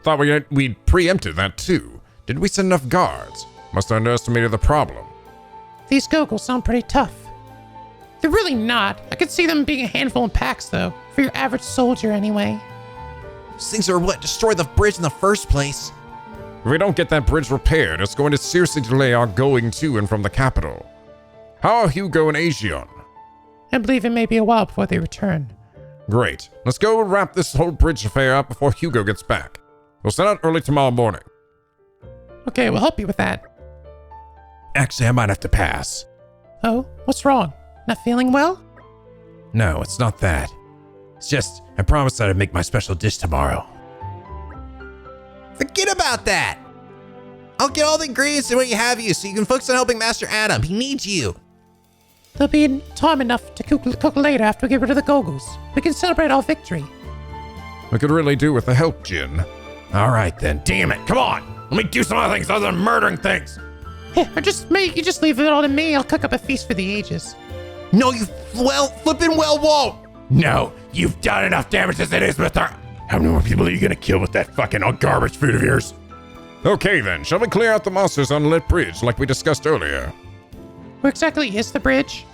Thought we'd preempted that too. Didn't we send enough guards? Must have underestimated the problem. These Gogles sound pretty tough. They're really not. I could see them being a handful in packs, though. For your average soldier, anyway. These things are what destroyed the bridge in the first place. If we don't get that bridge repaired, it's going to seriously delay our going to and from the capital. How are Hugo and Aegeon? I believe it may be a while before they return. Great. Let's go and wrap this whole bridge affair up before Hugo gets back. We'll set out early tomorrow morning. Okay, we'll help you with that. Actually, I might have to pass. Oh, what's wrong? Not feeling well? No, it's not that. It's just, I promised that I'd make my special dish tomorrow. Forget about that. I'll get all the ingredients and what you have you so you can focus on helping Master Addam. He needs you. There'll be time enough to cook later after we get rid of the goggles. We can celebrate our victory. I could really do with the help, Jin. All right then, damn it, come on. Let me do some other things other than murdering things. Yeah, or you just leave it all to me. I'll cook up a feast for the ages. No, you flippin' won't. No, you've done enough damage as it is, mister. How many more people are you gonna kill with that fucking garbage food of yours? Okay then, shall we clear out the monsters on Lit Bridge like we discussed earlier? Where exactly is the bridge?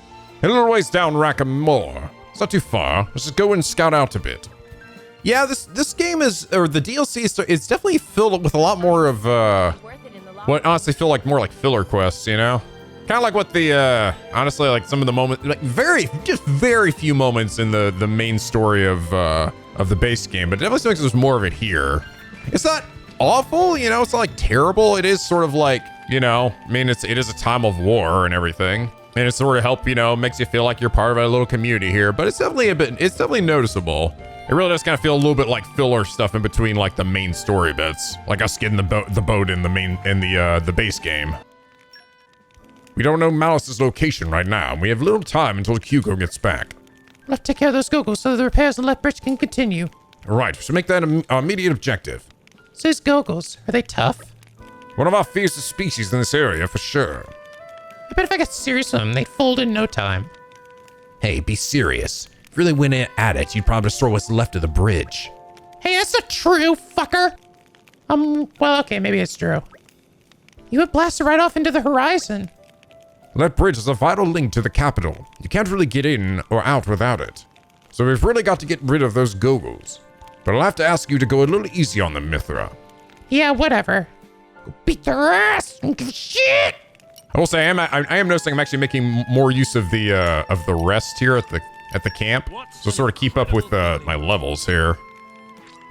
A little ways down Rackham Moor. It's not too far. Let's just go and scout out a bit. Yeah, this game is, or the DLC is definitely filled with a lot more of, what honestly feel like more like filler quests, you know? Kind of like what the, honestly, like some of the moments, like very few moments in the main story of the base game, but it definitely seems like there's more of it here. It's not awful, you know, it's not like terrible. It is sort of like, you know, I mean, it is a time of war and everything. And it's sort of help, you know, makes you feel like you're part of a little community here, but it's definitely noticeable. It really does kind of feel a little bit like filler stuff in between like the main story bits, like us getting the boat in the base game. We don't know Malice's location right now, and we have little time until Hugo gets back. Let's take care of those goggles so the repairs on Lit Bridge can continue. All right, so make that an immediate objective. So these goggles, are they tough? One of our fiercest species in this area, for sure. I bet if I got serious with them, they'd fold in no time. Hey, be serious. If you really went at it, you'd probably destroy what's left of the bridge. Hey, that's not true, fucker! Well, okay, maybe it's true. You would blast it right off into the horizon. That bridge is a vital link to the capital. You can't really get in or out without it. So we've really got to get rid of those goggles. But I'll have to ask you to go a little easy on them, Mithra. Yeah, whatever. Go beat their ass and give a shit! I will say I am noticing I'm actually making more use of the rest here at the camp, so sort of keep up with my levels here.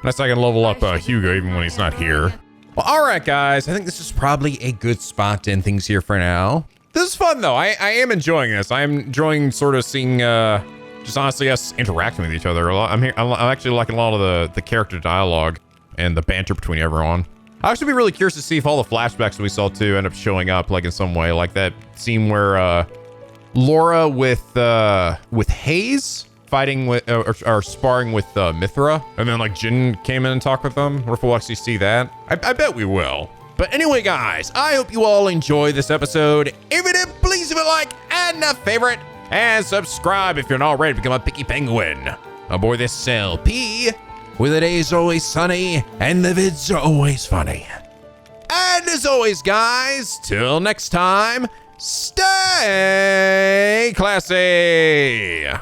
Unless I can level up Hugo even when he's not here. Well, all right, guys. I think this is probably a good spot to end things here for now. This is fun though. I am enjoying this. I am enjoying sort of seeing just honestly us interacting with each other a lot. I'm actually liking a lot of the character dialogue and the banter between everyone. I'll actually be really curious to see if all the flashbacks that we saw too end up showing up like in some way, like that scene where Lora with Hayes fighting with or sparring with Mithra, and then like Jin came in and talked with them. Or if we'll actually see that, I bet we will. But anyway, guys, I hope you all enjoyed this episode. If you did, please leave a like and a favorite, and subscribe if you're not already to become a picky penguin aboard this LP, where the days are always sunny and the vids are always funny. And as always, guys, till next time, stay classy.